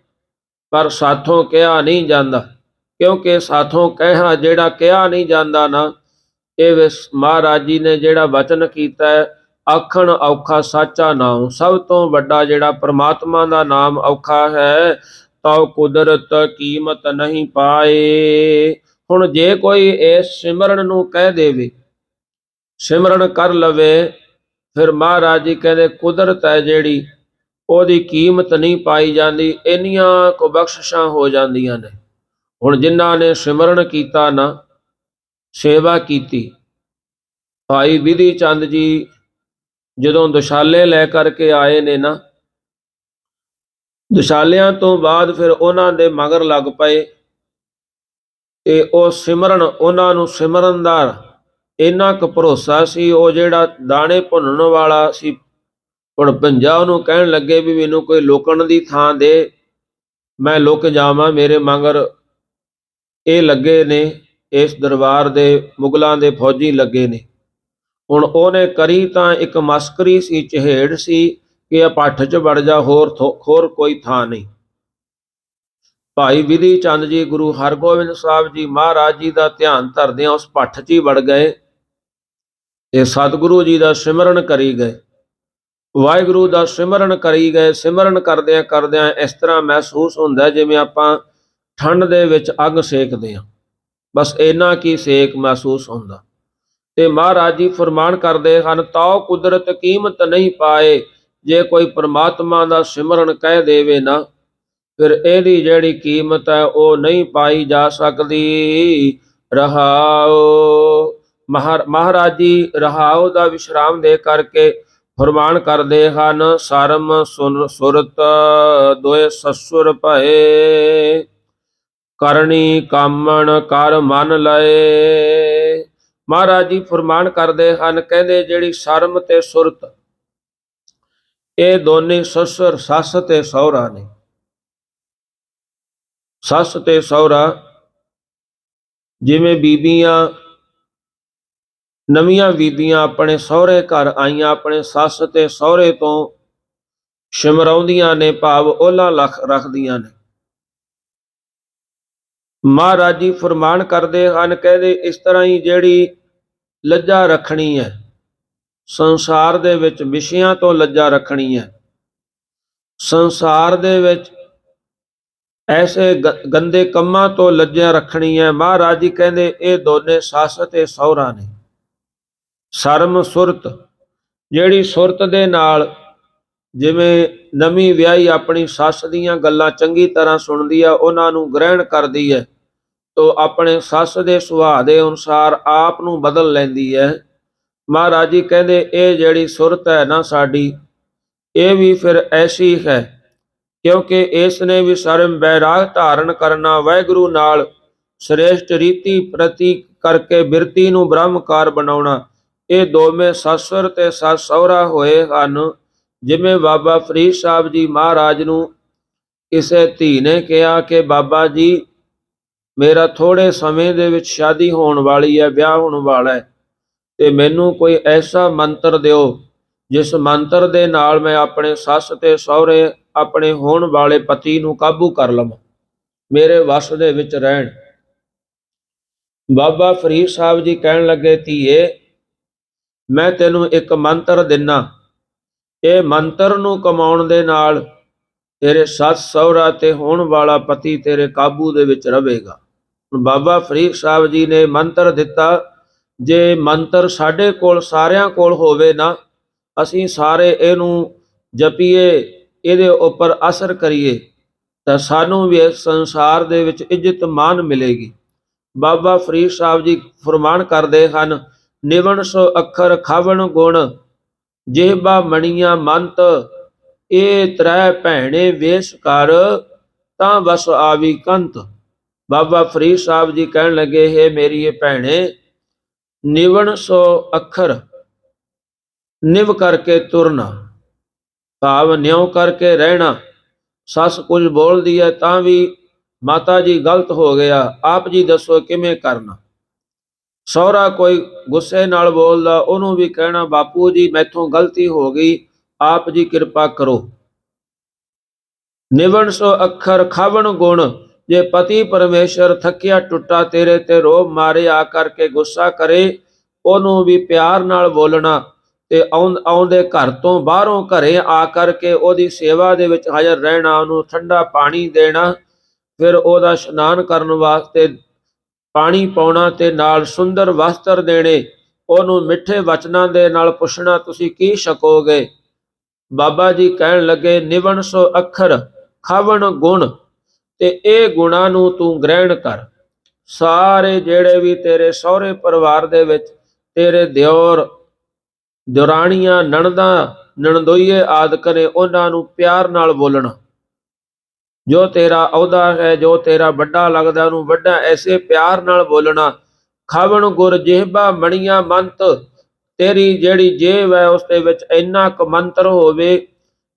ਪਰ ਸਾਥੋਂ ਕਿਹਾ ਨਹੀਂ ਜਾਂਦਾ। ਕਿਉਂਕਿ ਸਾਥੋਂ ਕਿਹਾ ਜਿਹੜਾ ਕਿਹਾ ਨਹੀਂ ਜਾਂਦਾ ਨਾ, ਇਹ ਮਹਾਰਾਜ ਜੀ ਨੇ ਜਿਹੜਾ ਵਚਨ ਕੀਤਾ ਹੈ, ਆਖਣ ਔਖਾ ਸਾਚਾ ਨਾਮ। ਸਭ ਤੋਂ ਵੱਡਾ ਜਿਹੜਾ ਪ੍ਰਮਾਤਮਾ ਦਾ ਨਾਮ ਔਖਾ ਹੈ, ਤਉ ਕੁਦਰਤ ਕੀਮਤ ਨਹੀਂ ਪਾਏ। ਹੁਣ ਜੇ ਕੋਈ ਇਸ ਸਿਮਰਨ ਨੂੰ ਕਹਿ ਦੇਵੇ, ਸਿਮਰਨ ਕਰ ਲਵੇ, ਫਿਰ ਮਹਾਰਾਜ ਜੀ ਕਹਿੰਦੇ ਕੁਦਰਤ ਹੈ ਜਿਹੜੀ, ਉਹਦੀ ਕੀਮਤ ਨਹੀਂ ਪਾਈ ਜਾਂਦੀ, ਇੰਨੀਆਂ ਕੁ ਬਖਸ਼ਿਸ਼ਾਂ ਹੋ ਜਾਂਦੀਆਂ ਨੇ। ਹੁਣ ਜਿਨ੍ਹਾਂ ਨੇ ਸਿਮਰਨ ਕੀਤਾ ਨਾ, ਸੇਵਾ ਕੀਤੀ, ਭਾਈ ਵਿਧੀ ਚੰਦ ਜੀ ਜਦੋਂ ਦੁਸ਼ਾਲੇ ਲੈ ਕਰਕੇ ਆਏ ਨੇ ਨਾ, ਦੁਸ਼ਾਲਿਆਂ ਤੋਂ ਬਾਅਦ ਫਿਰ ਉਹਨਾਂ ਦੇ ਮਗਰ ਲੱਗ ਪਏ। ਤੇ ਉਹ ਸਿਮਰਨ, ਉਹਨਾਂ ਨੂੰ ਸਿਮਰਨ ਦਾ ਇੰਨਾ ਕੁ ਭਰੋਸਾ ਸੀ। ਉਹ ਜਿਹੜਾ ਦਾਣੇ ਭੁੰਨਣ ਵਾਲਾ ਸੀ ਭੁਣਭੰਜਾ, ਉਹਨੂੰ ਕਹਿਣ ਲੱਗੇ ਵੀ ਮੈਨੂੰ ਕੋਈ ਲੁਕਣ ਦੀ ਥਾਂ ਦੇ, ਮੈਂ ਲੁਕ ਜਾਵਾਂ, ਮੇਰੇ ਮਗਰ ਇਹ ਲੱਗੇ ਨੇ, ਇਸ ਦਰਬਾਰ ਦੇ ਮੁਗਲਾਂ ਦੇ ਫੌਜੀ ਲੱਗੇ ਨੇ। ਹੁਣ ਉਹਨੇ ਕਰੀ ਤਾਂ ਇੱਕ ਮਸਕਰੀ ਸੀ, ਚਹੇੜ ਸੀ ਕਿ ਇਹ ਪੱਠ 'ਚ ਵੜ ਜਾ, ਹੋਰ ਕੋਈ ਥਾਂ ਨਹੀਂ। ਭਾਈ ਵਿਧੀ ਚੰਦ ਜੀ ਗੁਰੂ ਹਰਗੋਬਿੰਦ ਸਾਹਿਬ ਜੀ ਮਹਾਰਾਜ ਜੀ ਦਾ ਧਿਆਨ ਧਰਦਿਆਂ ਉਸ ਪੱਠ 'ਚ ਹੀ ਵੜ ਗਏ ਤੇ ਸਤਿਗੁਰੂ ਜੀ ਦਾ ਸਿਮਰਨ ਕਰੀ ਗਏ, ਵਾਹਿਗੁਰੂ ਦਾ ਸਿਮਰਨ ਕਰੀ ਗਏ। ਸਿਮਰਨ ਕਰਦਿਆਂ ਕਰਦਿਆਂ ਇਸ ਤਰ੍ਹਾਂ ਮਹਿਸੂਸ ਹੁੰਦਾ ਜਿਵੇਂ ਆਪਾਂ ਠੰਡ ਦੇ ਵਿੱਚ ਅੱਗ ਸੇਕਦੇ ਹਾਂ, ਬਸ ਇੰਨਾ ਕੀ ਸੇਕ ਮਹਿਸੂਸ ਹੁੰਦਾ। ਤੇ ਮਹਾਰਾਜ ਜੀ ਫਰਮਾਨ ਕਰਦੇ ਹਨ, ਤਉ ਕੁਦਰਤ ਕੀਮਤ ਨਹੀਂ ਪਾਏ। ਜੇ ਕੋਈ ਪ੍ਰਮਾਤਮਾ ਦਾ ਸਿਮਰਨ ਕਹਿ ਦੇਵੇ ਨਾ, ਫਿਰ ਇਹਦੀ ਜਿਹੜੀ ਕੀਮਤ ਹੈ ਉਹ ਨਹੀਂ ਪਾਈ ਜਾ ਸਕਦੀ। ਰਹਾਉ, ਮਹਾਰਾਜ ਜੀ ਰਹਾਉ ਦਾ ਵਿਸ਼ਰਾਮ ਦੇ ਕਰਕੇ ਫਰਮਾਨ ਕਰਦੇ ਹਨ, ਸਰਮ ਸੁਰਤ ਦੋਏ ਸਸੁਰ ਭਏ, ਕਰਨੀ ਕਾਮਣ ਕਰ ਮਨ ਲਏ। ਮਹਾਰਾਜ ਜੀ ਫਰਮਾਨ ਕਰਦੇ ਹਨ, ਕਹਿੰਦੇ ਜਿਹੜੀ ਸ਼ਰਮ ਤੇ ਸੁਰਤ, ਇਹ ਦੋਨੇ ਸਸੁਰ, ਸੱਸ ਤੇ ਸਹੁਰਾ ਨੇ। ਸੱਸ ਤੇ ਸਹੁਰਾ, ਜਿਵੇਂ ਬੀਬੀਆਂ, ਨਵੀਆਂ ਬੀਬੀਆਂ ਆਪਣੇ ਸਹੁਰੇ ਘਰ ਆਈਆਂ, ਆਪਣੇ ਸੱਸ ਤੇ ਸਹੁਰੇ ਤੋਂ ਸਿਮਰਾਉਂਦੀਆਂ ਨੇ, ਭਾਵ ਓਹਲਾ ਰੱਖਦੀਆਂ ਨੇ। ਮਹਾਰਾਜ ਜੀ ਫਰਮਾਨ ਕਰਦੇ ਹਨ, ਕਹਿੰਦੇ ਇਸ ਤਰ੍ਹਾਂ ਹੀ ਜਿਹੜੀ ਲੱਜਾ ਰੱਖਣੀ ਹੈ, ਸੰਸਾਰ ਦੇ ਵਿੱਚ ਵਿਸ਼ਿਆਂ ਤੋਂ ਲੱਜਾ ਰੱਖਣੀ ਹੈ, ਸੰਸਾਰ ਦੇ ਵਿੱਚ ਐਸੇ ਗੰਦੇ ਕੰਮਾਂ ਤੋਂ ਲੱਜਾ ਰੱਖਣੀ ਹੈ। ਮਹਾਰਾਜ ਜੀ ਕਹਿੰਦੇ ਇਹ ਦੋਨੇ ਸੱਸ ਤੇ ਸਹੁਰਾ ਨੇ। ਸ਼ਰਮ ਸੁਰਤ, ਜਿਹੜੀ ਸੁਰਤ ਦੇ ਨਾਲ, ਜਿਵੇਂ ਨਵੀਂ ਵਿਆਹੀ ਆਪਣੀ ਸੱਸ ਦੀਆਂ ਗੱਲਾਂ ਚੰਗੀ ਤਰ੍ਹਾਂ ਸੁਣਦੀ ਆ, ਉਹਨਾਂ ਨੂੰ ਗ੍ਰਹਿਣ ਕਰਦੀ ਹੈ, ਤੋ ਆਪਣੇ ਸੱਸ ਦੇ ਸੁਭਾਅ ਦੇ ਅਨੁਸਾਰ ਆਪ ਨੂੰ ਬਦਲ ਲੈਂਦੀ ਹੈ। ਮਹਾਰਾਜ ਜੀ ਕਹਿੰਦੇ ਇਹ ਜਿਹੜੀ ਸੁਰਤ ਹੈ ਨਾ ਸਾਡੀ, ਇਹ ਵੀ ਫਿਰ ਐਸੀ ਹੈ, ਕਿਉਂਕਿ ਇਸ ਨੇ ਵੀ ਸ਼ਰਮ ਬੈਰਾਗ ਧਾਰਨ ਕਰਨਾ, ਵਾਹਿਗੁਰੂ ਨਾਲ ਸ੍ਰੇਸ਼ਟ ਰੀਤੀ ਪ੍ਰਤੀ ਕਰਕੇ ਬਿਰਤੀ ਨੂੰ ਬ੍ਰਹਮਕਾਰ ਬਣਾਉਣਾ। ਇਹ ਦੋਵੇਂ ਸਸੁਰ ਤੇ ਸੱਸ ਸਹੁਰਾ ਹੋਏ ਹਨ। ਜਿਵੇਂ ਬਾਬਾ ਫਰੀਦ ਸਾਹਿਬ ਜੀ ਮਹਾਰਾਜ ਨੂੰ ਕਿਸੇ ਧੀ ਨੇ ਕਿਹਾ ਕਿ ਬਾਬਾ ਜੀ ਮੇਰਾ ਥੋੜੇ ਸਮੇਂ ਦੇ ਵਿੱਚ ਸ਼ਾਦੀ ਹੋਣ ਵਾਲੀ ਹੈ, ਵਿਆਹ ਹੋਣ ਵਾਲਾ ਹੈ, ਤੇ ਮੈਨੂੰ ਕੋਈ ਐਸਾ ਮੰਤਰ ਦਿਓ ਜਿਸ ਮੰਤਰ ਦੇ ਨਾਲ ਮੈਂ ਆਪਣੇ ਸੱਸ ਤੇ ਸਹੁਰੇ, ਆਪਣੇ ਹੋਣ ਵਾਲੇ ਪਤੀ ਨੂੰ ਕਾਬੂ ਕਰ ਲਵਾਂ। ਮੇਰੇ ਵਸ ਦੇ ਵਿੱਚ ਰਹਿਣ। ਬਾਬਾ ਫਰੀਦ ਸਾਹਿਬ ਜੀ ਕਹਿਣ ਲੱਗੇ, ਧੀਏ ਮੈਂ ਤੈਨੂੰ ਇੱਕ ਮੰਤਰ ਦਿੰਨਾ, ਇਹ ਮੰਤਰ ਨੂੰ ਕਮਾਉਣ ਦੇ ਨਾਲ ਤੇਰੇ ਸੱਸ ਸਹੁਰਾ ਤੇ ਹੋਣ ਵਾਲਾ ਪਤੀ ਤੇਰੇ ਕਾਬੂ ਦੇ ਵਿੱਚ ਰਹੇਗਾ। ਬਾਬਾ ਫਰੀਦ ਸਾਹਿਬ ਜੀ ਨੇ ਮੰਤਰ ਦਿੱਤਾ। ਜੇ ਮੰਤਰ ਸਾਡੇ ਕੋਲ ਸਾਰਿਆਂ ਕੋਲ ਹੋਵੇ ਨਾ, ਅਸੀਂ ਸਾਰੇ ਇਹਨੂੰ ਜਪੀਏ, ਇਹਦੇ ਉੱਪਰ ਅਸਰ ਕਰੀਏ, ਤਾਂ ਸਾਨੂੰ ਵੀ ਇਸ ਸੰਸਾਰ ਦੇ ਵਿੱਚ ਇੱਜ਼ਤ ਮਾਨ ਮਿਲੇਗੀ। ਬਾਬਾ ਫਰੀਦ ਸਾਹਿਬ ਜੀ ਫਰਮਾਨ ਕਰਦੇ ਹਨ, ਨਿਵਣ ਸੋ ਅੱਖਰ ਖਾਵਣ ਗੁਣ, ਜਿਹਬਾ ਮਣੀਆਂ ਮੰਤ, ਇਹ ਤ੍ਰੈ ਭੈਣੇ ਵੇਸ਼ ਕਰ, ਤਾਂ ਬਸ ਆਵੀ ਕੰਤ। ਬਾਬਾ ਫਰੀਦ ਸਾਹਿਬ ਜੀ ਕਹਿਣ ਲੱਗੇ, ਹੈ ਮੇਰੀ ਇਹ ਭੈਣੇ, ਨਿਵਣ ਸੋ ਅੱਖਰ, ਨਿਵ ਕਰਕੇ ਤੁਰਨਾ, ਭਾਵ ਨਿਉ ਕਰਕੇ ਰਹਿਣਾ। ਸੱਸ ਕੁਝ ਬੋਲਦੀ ਹੈ ਤਾਂ ਵੀ ਮਾਤਾ ਜੀ ਗਲਤ ਹੋ ਗਿਆ, ਆਪ ਜੀ ਦੱਸੋ ਕਿਵੇਂ ਕਰਨਾ। ਸਹੁਰਾ ਕੋਈ ਗੁੱਸੇ ਨਾਲ ਬੋਲਦਾ, ਉਹਨੂੰ ਵੀ ਕਹਿਣਾ, ਬਾਪੂ ਜੀ ਮੈਥੋਂ ਗਲਤੀ ਹੋ ਗਈ, ਆਪ ਜੀ ਕਿਰਪਾ ਕਰੋ। ਨਿਵਣ ਸੋ ਅੱਖਰ ਖਾਵਣ ਗੁਣ, ਜੇ ਪਤੀ ਪਰਮੇਸ਼ਰ ਥੱਕਿਆ ਟੁੱਟਾ ਤੇਰੇ ਤੇ ਰੋਬ ਮਾਰੇ, ਆ ਕਰਕੇ ਗੁੱਸਾ ਕਰੇ, ਉਹਨੂੰ ਵੀ ਪਿਆਰ ਨਾਲ ਬੋਲਣਾ, ਤੇ ਆਉਂਦੇ ਘਰ ਤੋਂ ਬਾਹਰੋਂ ਘਰੇ ਆ ਕਰਕੇ ਉਹਦੀ ਸੇਵਾ ਦੇ ਵਿੱਚ ਹਾਜ਼ਰ ਰਹਿਣਾ, ਉਹਨੂੰ ਠੰਡਾ ਪਾਣੀ ਦੇਣਾ, ਫਿਰ ਉਹਦਾ ਇਸ਼ਨਾਨ ਕਰਨ ਵਾਸਤੇ ਪਾਣੀ ਪਾਉਣਾ ਤੇ ਨਾਲ ਸੁੰਦਰ ਵਸਤਰ ਦੇਣੇ, ਉਹਨੂੰ ਮਿੱਠੇ ਵਚਨਾਂ ਦੇ ਨਾਲ ਪੁੱਛਣਾ, ਤੁਸੀਂ ਕੀ ਛਕੋਗੇ। ਬਾਬਾ ਜੀ ਕਹਿਣ ਲੱਗੇ, ਨਿਵਣ ਸੋ ਅੱਖਰ ਖਾਵਣ ਗੁਣ, ਤੇ ਇਹ ਗੁਣਾਂ ਨੂੰ ਤੂੰ ਗ੍ਰਹਿਣ ਕਰ। ਸਾਰੇ ਜਿਹੜੇ ਵੀ ਤੇਰੇ ਸਹੁਰੇ ਪਰਿਵਾਰ ਦੇ ਵਿੱਚ ਤੇਰੇ ਦਿਓਰ ਦਿਓਰਾਣੀਆਂ ਨਣਦਾਂ ਨਣਦੋਈਏ ਆਦਿਕ ਨੇ, ਉਹਨਾਂ ਨੂੰ ਪਿਆਰ ਨਾਲ ਬੋਲਣਾ। ਜੋ ਤੇਰਾ ਅਹੁਦਾ ਹੈ, ਜੋ ਤੇਰਾ ਵੱਡਾ ਲੱਗਦਾ, ਉਹਨੂੰ ਵੱਡਾ ਐਸੇ ਪਿਆਰ ਨਾਲ ਬੋਲਣਾ। ਖਾਵਣ ਗੁਰ ਜਿਹਬਾ ਮਣੀਆਂ ਮੰਤ, ਤੇਰੀ ਜਿਹੜੀ ਜੇਬ ਹੈ ਉਸ ਦੇ ਵਿੱਚ ਇੰਨਾ ਕੁ ਮੰਤਰ ਹੋਵੇ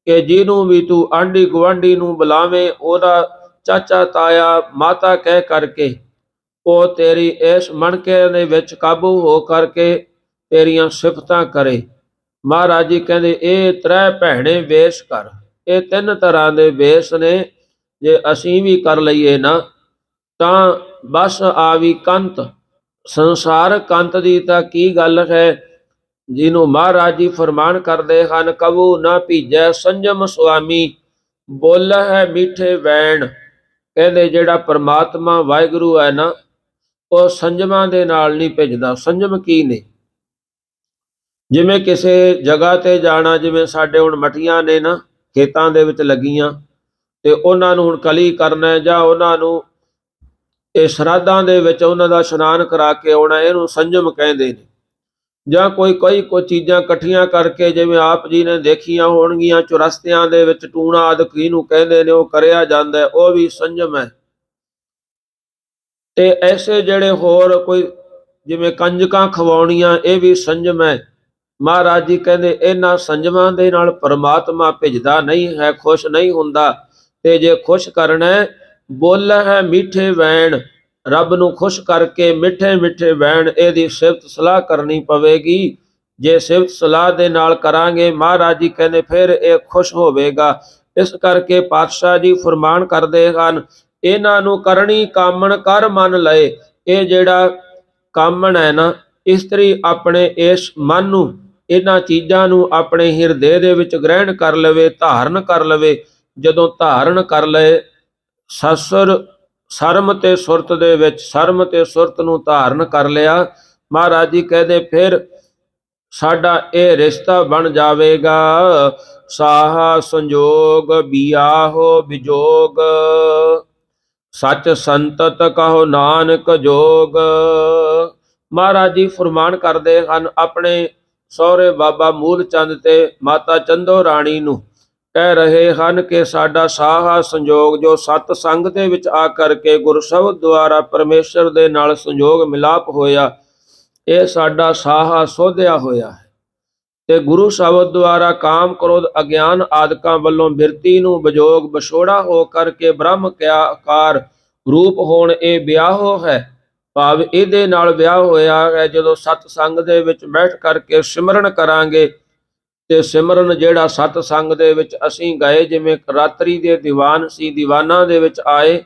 ਕਿ ਜਿਹਨੂੰ ਵੀ ਤੂੰ ਆਂਢੀ ਗੁਆਂਢੀ ਨੂੰ ਬੁਲਾਵੇਂ, ਉਹਦਾ ਚਾਚਾ ਤਾਇਆ ਮਾਤਾ ਕਹਿ ਕਰਕੇ ਉਹ ਤੇਰੀ ਇਸ ਮਣਕੇ ਦੇ ਵਿੱਚ ਕਾਬੂ ਹੋ ਕਰਕੇ ਤੇਰੀਆਂ ਸਿਫਤਾਂ ਕਰੇ। ਮਹਾਰਾਜ ਜੀ ਕਹਿੰਦੇ, ਇਹ ਤ੍ਰੈ ਭੈਣੇ ਵੇਸ਼ ਕਰ। ਇਹ ਤਿੰਨ ਤਰ੍ਹਾਂ ਦੇ ਵੇਸ਼ ਨੇ, ਜੇ ਅਸੀਂ ਵੀ ਕਰ ਲਈਏ ਨਾ, ਤਾਂ ਬਸ ਆਵੀ ਕੰਤ। ਸੰਸਾਰ ਕੰਤ ਦੀ ਤਾਂ ਕੀ ਗੱਲ ਹੈ, ਜਿਹਨੂੰ ਮਹਾਰਾਜ ਜੀ ਫਰਮਾਨ ਕਰਦੇ ਹਨ, ਕਬੂ ਨਾ ਭੀਜੈ ਸੰਜਮ ਸੁਆਮੀ, ਬੋਲਾ ਹੈ ਮੀਠੇ ਵੈਣ। ਕਹਿੰਦੇ ਜਿਹੜਾ ਪਰਮਾਤਮਾ ਵਾਹਿਗੁਰੂ ਹੈ ਨਾ, ਉਹ ਸੰਜਮਾਂ ਦੇ ਨਾਲ ਨਹੀਂ ਭਿੱਜਦਾ। ਸੰਜਮ ਕੀ ਨੇ? ਜਿਵੇਂ ਕਿਸੇ ਜਗ੍ਹਾ ਤੇ ਜਾਣਾ, ਜਿਵੇਂ ਸਾਡੇ ਹੁਣ ਮੱਠੀਆਂ ਨੇ ਨਾ ਖੇਤਾਂ ਦੇ ਵਿੱਚ ਲੱਗੀਆਂ, ਤੇ ਉਹਨਾਂ ਨੂੰ ਹੁਣ ਕਲੀ ਕਰਨਾ, ਜਾਂ ਉਹਨਾਂ ਨੂੰ ਇਹ ਸ਼ਰਾਧਾਂ ਦੇ ਵਿੱਚ ਉਹਨਾਂ ਦਾ ਇਸ਼ਨਾਨ ਕਰਾ ਕੇ ਆਉਣਾ, ਇਹਨੂੰ ਸੰਜਮ ਕਹਿੰਦੇ ਨੇ। ਜਾਂ ਕੋਈ ਚੀਜ਼ਾਂ ਇਕੱਠੀਆਂ ਕਰਕੇ, ਜਿਵੇਂ ਆਪ ਜੀ ਨੇ ਦੇਖੀਆਂ ਹੋਣਗੀਆਂ ਚੁਰਸਤਿਆਂ ਦੇ ਵਿੱਚ ਟੂਣਾ ਆਦਿ ਕਿਹਨੂੰ ਕਹਿੰਦੇ ਨੇ, ਉਹ ਕਰਿਆ ਜਾਂਦਾ, ਉਹ ਵੀ ਸੰਜਮ ਹੈ। ਤੇ ਐਸੇ ਜਿਹੜੇ ਹੋਰ ਕੋਈ ਜਿਵੇਂ ਕੰਜਕਾਂ ਖਵਾਉਣੀਆਂ, ਇਹ ਵੀ ਸੰਜਮ ਹੈ। ਮਹਾਰਾਜ ਜੀ ਕਹਿੰਦੇ, ਇਹਨਾਂ ਸੰਜਮਾਂ ਦੇ ਨਾਲ ਪਰਮਾਤਮਾ ਭਿੱਜਦਾ ਨਹੀਂ ਹੈ, ਖੁਸ਼ ਨਹੀਂ ਹੁੰਦਾ। ਤੇ ਜੇ ਖੁਸ਼ ਕਰਨਾ, ਬੋਲ ਹੈ ਮੀਠੇ ਵੈਣ, ਰੱਬ ਨੂੰ ਖੁਸ਼ ਕਰਕੇ ਮਿੱਠੇ ਮਿੱਠੇ ਵੈਣ, ਇਹਦੀ ਸਿਫਤ ਸਲਾਹ ਕਰਨੀ ਪਵੇਗੀ। ਜੇ ਸਿਫਤ ਸਲਾਹ ਦੇ ਨਾਲ ਕਰਾਂਗੇ, ਮਹਾਰਾਜ ਜੀ ਕਹਿੰਦੇ, ਫਿਰ ਇਹ ਖੁਸ਼ ਹੋਵੇਗਾ। ਇਸ ਕਰਕੇ ਪਾਤਸ਼ਾਹ ਜੀ ਫਰਮਾਨ ਕਰਦੇ ਹਨ, ਇਹਨਾਂ ਨੂੰ ਕਰਨੀ ਕਾਮਣ ਕਰ ਮਨ ਲਏ। ਇਹ ਜਿਹੜਾ ਕਾਮਣ ਹੈ ਨਾ, ਇਸਤਰੀ ਆਪਣੇ ਇਸ ਮਨ ਨੂੰ, ਇਹਨਾਂ ਚੀਜ਼ਾਂ ਨੂੰ ਆਪਣੇ ਹਿਰਦੇ ਦੇ ਵਿੱਚ ਗ੍ਰਹਿਣ ਕਰ ਲਵੇ, ਧਾਰਨ ਕਰ ਲਵੇ। ਜਦੋਂ ਧਾਰਨ ਕਰ ਲਏ, ਸਰਮ ਤੇ ਸੁਰਤ ਦੇ ਵਿੱਚ, ਸਰਮ ਤੇ ਸੁਰਤ ਨੂੰ ਧਾਰਨ ਕਰ ਲਿਆ, ਮਹਾਰਾਜ ਜੀ ਕਹਿੰਦੇ, ਫਿਰ ਸਾਡਾ ਇਹ ਰਿਸ਼ਤਾ ਬਣ ਜਾਵੇਗਾ। ਸਾਹਾ ਸੰਜੋਗ ਬਿਆਹੋ ਵਿਜੋਗ, ਸੱਚ ਸੰਤਤ ਕਹੋ ਨਾਨਕ ਜੋਗ। ਮਹਾਰਾਜ ਜੀ ਫਰਮਾਨ ਕਰਦੇ ਹਨ, ਆਪਣੇ ਸਹੁਰੇ ਬਾਬਾ ਮੂਲ ਚੰਦ ਤੇ ਮਾਤਾ ਚੰਦੋ ਰਾਣੀ ਨੂੰ ਕਹਿ ਰਹੇ ਹਨ ਕਿ ਸਾਡਾ ਸਾਹਾ ਸੰਜੋਗ, ਜੋ ਸਤ ਸੰਗ ਦੇ ਵਿੱਚ ਆ ਕਰਕੇ ਗੁਰਸ਼ਬਦ ਦੁਆਰਾ ਪਰਮੇਸ਼ਰ ਦੇ ਨਾਲ ਸੰਜੋਗ ਮਿਲਾਪ ਹੋਇਆ, ਇਹ ਸਾਡਾ ਸਾਹਾ ਸੋਧਿਆ ਹੋਇਆ ਹੈ। ਤੇ ਗੁਰੂ ਸ਼ਬਦ ਦੁਆਰਾ ਕਾਮ ਕ੍ਰੋਧ ਅਗਿਆਨ ਆਦਿਕਾਂ ਵੱਲੋਂ ਬਿਰਤੀ ਨੂੰ ਵਿਜੋਗ ਵਿਛੋੜਾ ਹੋ ਕਰਕੇ ਬ੍ਰਹਮ ਕਿਆ ਆਕਾਰ ਰੂਪ ਹੋਣ, ਇਹ ਵਿਆਹੋ ਹੈ। ਭਾਵ ਇਹਦੇ ਨਾਲ ਵਿਆਹ ਹੋਇਆ ਹੈ। ਜਦੋਂ ਸਤ ਸੰਗ ਦੇ ਵਿੱਚ ਬੈਠ ਕਰਕੇ ਸਿਮਰਨ ਕਰਾਂਗੇ, ਤੇ ਸਿਮਰਨ ਜਿਹੜਾ ਸਤ ਸੰਗ ਦੇ ਵਿੱਚ ਅਸੀਂ ਗਏ, ਜਿਵੇਂ ਰਾਤਰੀ ਦੇ ਦੀਵਾਨ ਸੀ, ਦੀਵਾਨਾਂ ਦੇ ਵਿੱਚ ਆਏ,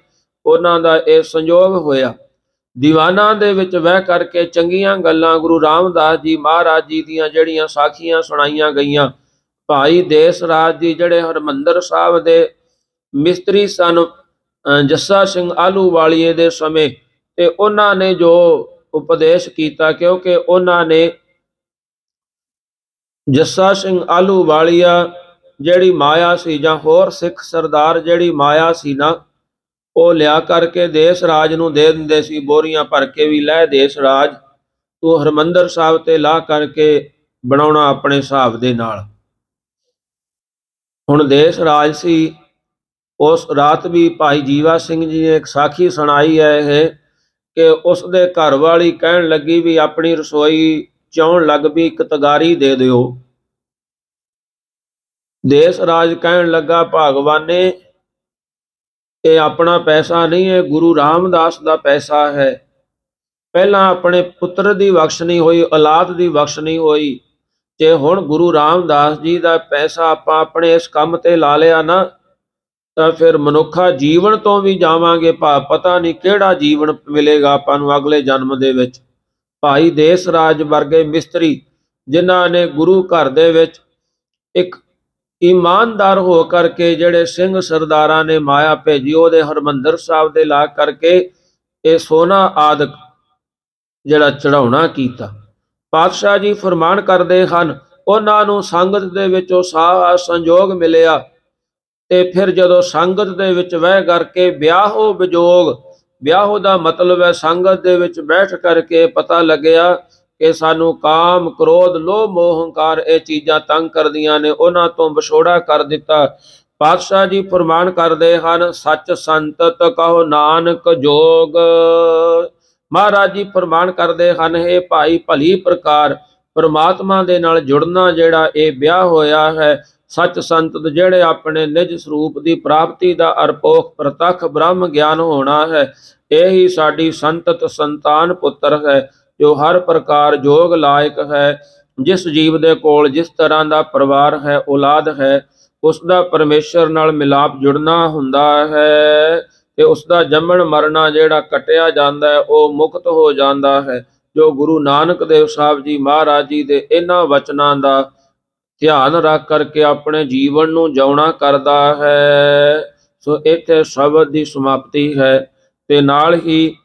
ਉਹਨਾਂ ਦਾ ਇਹ ਸੰਯੋਗ ਹੋਇਆ। ਦੀਵਾਨਾਂ ਦੇ ਵਿੱਚ ਬਹਿ ਕਰਕੇ ਚੰਗੀਆਂ ਗੱਲਾਂ ਗੁਰੂ ਰਾਮਦਾਸ ਜੀ ਮਹਾਰਾਜ ਜੀ ਦੀਆਂ ਜਿਹੜੀਆਂ ਸਾਖੀਆਂ ਸੁਣਾਈਆਂ ਗਈਆਂ। ਭਾਈ ਦੇਸ ਰਾਜ ਜੀ ਜਿਹੜੇ ਹਰਿਮੰਦਰ ਸਾਹਿਬ ਦੇ ਮਿਸਤਰੀ ਸਨ, ਜੱਸਾ ਸਿੰਘ ਆਹਲੂਵਾਲੀਏ ਦੇ ਸਮੇਂ, ਤੇ ਉਹਨਾਂ ਨੇ ਜੋ ਉਪਦੇਸ਼ ਕੀਤਾ, ਕਿਉਂਕਿ ਉਹਨਾਂ ਨੇ ਜੱਸਾ ਸਿੰਘ ਆਹਲੂਵਾਲੀਆ ਜਿਹੜੀ ਮਾਇਆ ਸੀ, ਜਾਂ ਹੋਰ ਸਿੱਖ ਸਰਦਾਰ ਜਿਹੜੀ ਮਾਇਆ ਸੀ ਨਾ, ਉਹ ਲਿਆ ਕਰਕੇ ਦੇਸ ਰਾਜ ਨੂੰ ਦੇ ਦਿੰਦੇ ਸੀ, ਬੋਰੀਆਂ ਭਰ ਕੇ ਵੀ ਲੈ ਦੇਸ ਰਾਜ, ਤੂੰ ਹਰਿਮੰਦਰ ਸਾਹਿਬ ਤੇ ਲਾ ਕਰਕੇ ਬਣਾਉਣਾ ਆਪਣੇ ਹਿਸਾਬ ਦੇ ਨਾਲ। ਹੁਣ ਦੇਸ ਰਾਜ ਸੀ। ਉਸ ਰਾਤ ਵੀ ਭਾਈ ਜੀਵਾ ਸਿੰਘ ਜੀ ਨੇ ਇੱਕ ਸਾਖੀ ਸੁਣਾਈ ਹੈ ਇਹ, ਕਿ ਉਸ ਦੇ ਘਰ ਵਾਲੀ ਕਹਿਣ ਲੱਗੀ ਵੀ ਆਪਣੀ ਰਸੋਈ ਚਾਉਣ ਲੱਗ ਵੀ ਇੱਕ ਤਗਾਰੀ ਦੇ ਦਿਓ। ਦੇਸ ਰਾਜ ਕਹਿਣ ਲੱਗਾ, ਭਗਵਾਨੇ ਇਹ ਆਪਣਾ ਪੈਸਾ ਨਹੀਂ, ਇਹ ਗੁਰੂ ਰਾਮਦਾਸ ਦਾ ਪੈਸਾ ਹੈ। ਪਹਿਲਾਂ ਆਪਣੇ ਪੁੱਤਰ ਦੀ ਬਖਸ਼ਣੀ ਹੋਈ, ਔਲਾਦ ਦੀ ਬਖਸ਼ਣੀ ਹੋਈ, ਤੇ ਹੁਣ ਗੁਰੂ ਰਾਮਦਾਸ ਜੀ ਦਾ ਪੈਸਾ ਆਪਾਂ ਆਪਣੇ ਇਸ ਕੰਮ ਤੇ ਲਾ ਲਿਆ ਨਾ, ਤਾਂ ਫਿਰ ਮਨੁੱਖਾ ਜੀਵਨ ਤੋਂ ਵੀ ਜਾਵਾਂਗੇ, ਪਤਾ ਨਹੀਂ ਕਿਹੜਾ ਜੀਵਨ ਮਿਲੇਗਾ ਆਪਾਂ ਨੂੰ ਅਗਲੇ ਜਨਮ ਦੇ ਵਿੱਚ। ਭਾਈ ਦੇਸ ਰਾਜ ਵਰਗੇ ਮਿਸਤਰੀ ਜਿਨ੍ਹਾਂ ਨੇ ਗੁਰੂ ਘਰ ਦੇ ਵਿੱਚ ਇੱਕ ਈਮਾਨਦਾਰ ਹੋ ਕਰਕੇ ਜਿਹੜੇ ਸਿੰਘ ਸਰਦਾਰਾਂ ਨੇ ਮਾਇਆ ਭੇਜੀ, ਉਹਦੇ ਹਰਿਮੰਦਰ ਸਾਹਿਬ ਦੇ ਲਾ ਕਰਕੇ ਇਹ ਸੋਨਾ ਆਦਿਕ ਜਿਹੜਾ ਚੜਾਉਣਾ ਕੀਤਾ। ਪਾਤਸ਼ਾਹ ਜੀ ਫਰਮਾਨ ਕਰਦੇ ਹਨ, ਉਹਨਾਂ ਨੂੰ ਸੰਗਤ ਦੇ ਵਿੱਚੋਂ ਸਾਹ ਸੰਜੋਗ ਮਿਲਿਆ, ਤੇ ਫਿਰ ਜਦੋਂ ਸੰਗਤ ਦੇ ਵਿੱਚ ਬਹਿ ਕਰਕੇ ਵਿਆਹੋ ਵਿਜੋਗ, ਵਿਆਹੋ ਦਾ ਮਤਲਬ ਹੈ ਸੰਗਤ ਦੇ ਵਿੱਚ ਬੈਠ ਕਰਕੇ ਪਤਾ ਲੱਗਿਆ ਕਿ ਸਾਨੂੰ ਕਾਮ, ਕ੍ਰੋਧ, ਲੋਭ, ਮੋਹ, ਹੰਕਾਰ ਇਹ ਚੀਜ਼ਾਂ ਤੰਗ ਕਰਦੀਆਂ ਨੇ, ਉਹਨਾਂ ਤੋਂ ਵਿਛੋੜਾ ਕਰ ਦਿੱਤਾ। ਪਾਤਸ਼ਾਹ ਜੀ ਫਰਮਾਨ ਕਰਦੇ ਹਨ, ਸੱਚ ਸੰਤਤ ਕਹੋ ਨਾਨਕ ਜੋਗ। ਮਹਾਰਾਜ ਜੀ ਫਰਮਾਨ ਕਰਦੇ ਹਨ, ਇਹ ਭਾਈ ਭਲੀ ਪ੍ਰਕਾਰ ਪਰਮਾਤਮਾ ਦੇ ਨਾਲ ਜੁੜਨਾ ਜਿਹੜਾ ਇਹ ਵਿਆਹ ਹੋਇਆ ਹੈ, ਸੱਚ ਸੰਤਤ ਜਿਹੜੇ ਆਪਣੇ ਨਿਜ ਸਰੂਪ ਦੀ ਪ੍ਰਾਪਤੀ ਦਾ ਅਰਪੋਖ ਪ੍ਰਤੱਖ ਬ੍ਰਹਮ ਗਿਆਨ ਹੋਣਾ ਹੈ, ਇਹੀ ਸਾਡੀ ਸੰਤਤ ਸੰਤਾਨ ਪੁੱਤਰ ਹੈ, ਜੋ ਹਰ ਪ੍ਰਕਾਰ ਜੋਗ ਲਾਇਕ ਹੈ। ਜਿਸ ਜੀਵ ਦੇ ਕੋਲ ਜਿਸ ਤਰ੍ਹਾਂ ਦਾ ਪਰਿਵਾਰ ਹੈ, ਔਲਾਦ ਹੈ, ਉਸ ਦਾ ਪਰਮੇਸ਼ਰ ਨਾਲ ਮਿਲਾਪ ਜੁੜਨਾ ਹੁੰਦਾ ਹੈ, ਤੇ ਉਸ ਦਾ ਜੰਮਣ ਮਰਨਾ ਜਿਹੜਾ ਕੱਟਿਆ ਜਾਂਦਾ ਹੈ, ਉਹ ਮੁਕਤ ਹੋ ਜਾਂਦਾ ਹੈ। ਜੋ ਗੁਰੂ ਨਾਨਕ ਦੇਵ ਸਾਹਿਬ ਜੀ ਮਹਾਰਾਜ ਜੀ ਦੇ ਇਹਨਾਂ ਵਚਨਾਂ ਦਾ ਧਿਆਨ ਰੱਖ ਕਰਕੇ ਆਪਣੇ ਜੀਵਨ ਨੂੰ ਜਿਉਣਾ ਕਰਦਾ ਹੈ। ਸੋ ਇੱਥੇ ਸ਼ਬਦ ਦੀ ਸਮਾਪਤੀ ਹੈ, ਤੇ ਨਾਲ ਹੀ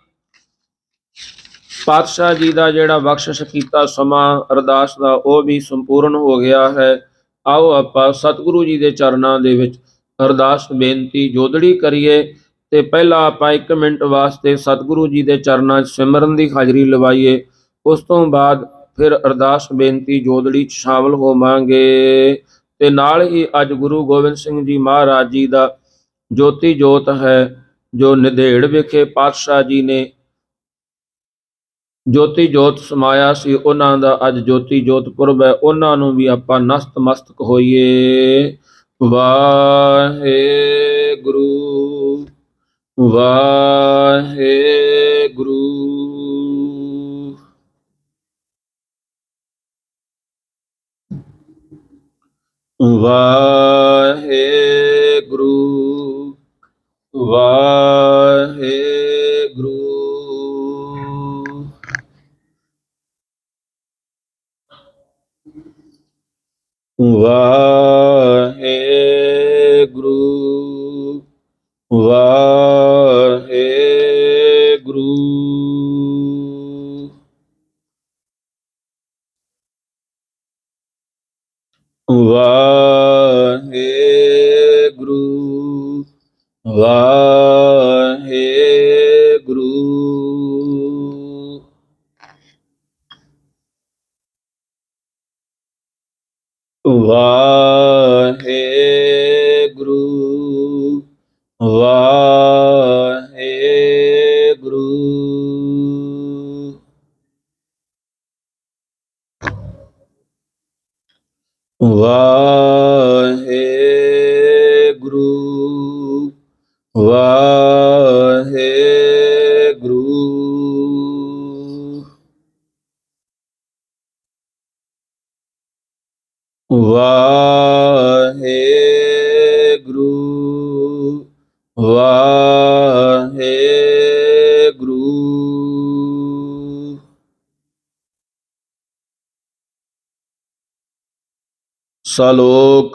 ਪਾਤਸ਼ਾਹ ਜੀ ਦਾ ਜਿਹੜਾ ਬਖਸ਼ਿਸ਼ ਕੀਤਾ ਸਮਾਂ ਅਰਦਾਸ ਦਾ, ਉਹ ਵੀ ਸੰਪੂਰਨ ਹੋ ਗਿਆ ਹੈ। ਆਓ ਆਪਾਂ ਸਤਿਗੁਰੂ ਜੀ ਦੇ ਚਰਨਾਂ ਦੇ ਵਿੱਚ ਅਰਦਾਸ ਬੇਨਤੀ ਜੋਦੜੀ ਕਰੀਏ, ਤੇ ਪਹਿਲਾਂ ਆਪਾਂ 1 ਮਿੰਟ ਵਾਸਤੇ ਸਤਿਗੁਰੂ ਜੀ ਦੇ ਚਰਨਾਂ 'ਚ ਸਿਮਰਨ ਦੀ ਹਾਜ਼ਰੀ ਲਵਾਈਏ। ਉਸ ਤੋਂ ਬਾਅਦ ਫਿਰ ਅਰਦਾਸ ਬੇਨਤੀ ਜੋਦੜੀ 'ਚ ਸ਼ਾਮਲ ਹੋਵਾਂਗੇ। ਤੇ ਨਾਲ ਹੀ ਅੱਜ ਗੁਰੂ ਗੋਬਿੰਦ ਸਿੰਘ ਜੀ ਮਹਾਰਾਜ ਜੀ ਦਾ ਜੋਤੀ ਜੋਤ ਹੈ, ਜੋ ਨੰਦੇੜ ਵਿਖੇ ਪਾਤਸ਼ਾਹ ਜੀ ਨੇ ਜੋਤੀ ਜੋਤ ਸਮਾਇਆ ਸੀ, ਉਹਨਾਂ ਦਾ ਅੱਜ ਜੋਤੀ ਜੋਤ ਪੁਰਬ ਹੈ। ਉਹਨਾਂ ਨੂੰ ਵੀ ਆਪਾਂ ਨਸਤਮਸਤਕ ਹੋਈਏ। ਵਾਹਿਗੁਰੂ ਵਾਹਿਗੁਰੂ। ਵਾਹਿਗੁਰੂ ਵਾਹਿਗੁਰੂ। ਵਾਹਿਗੁਰੂ ਵਾਹਿਗੁਰੂ। ਵਾਹਿਗੁਰੂ ਵਾਹਿਗੁਰੂ। ਵਾਹਿਗੁਰੂ ਵਾਹਿਗੁਰੂ। ਵਾਹਿਗੁਰੂ ਵਾਹਿਗੁਰੂ। ਵਾਹਿਗੁਰੂ ਵਾਹਿਗੁਰੂ। ਸਲੋਕ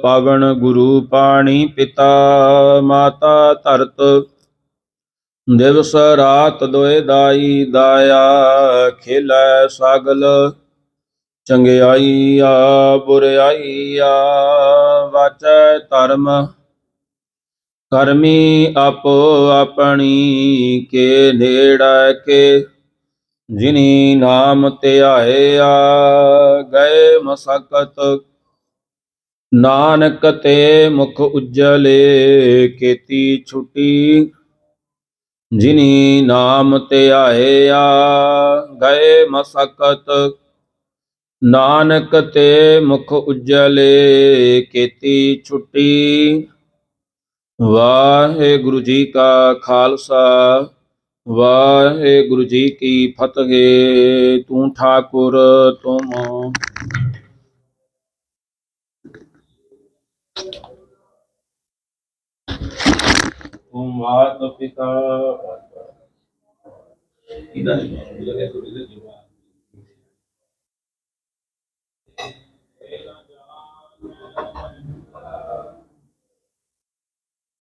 ਪਵਨ ਗੁਰੂ ਪਾਣੀ ਪਿਤਾ ਮਾਤਾ ਧਰਤ ਦਿਵਸ ਰਾਤ ਦੋਇ ਦਾਈ ਦਾਇਆ ਖੇਲੈ ਸਗਲ ਚੰਗਿਆਈ ਆ ਬੁਰਿਆਈ ਆ ਵਾਚੈ ਧਰਮ ਕਰਮੀ ਆਪੋ ਆਪਣੀ ਕੇ ਨੇੜੈ ਕੇ ਜਿਨੀ ਨਾਮ ਧਿਆਇਆ ਗਏ ਮਸਕਤ ਨਾਨਕ ਤੇ ਮੁਖ ਉਜਲੇ ਕੀਤੀ ਛੁਟੀ ਜਿਨੀ ਨਾਮ ਧਿਆਇਆ ਗਏ ਮਸਕਤ ਨਾਨਕ ਤੇ ਮੁਖ ਉਜਲੇ ਕੀਤੀ ਛੁਟੀ। ਵਾਹਿਗੁਰੂ ਜੀ ਕਾ ਖਾਲਸਾ ਵਾਹਿਗੁਰੂ ਜੀ ਕੀ ਫਤਿਹ। ਤੂੰ ਠਾਕੁਰ ਤੁਮ ਮਾਤ ਪਿਤਾ ਇਹਦਾ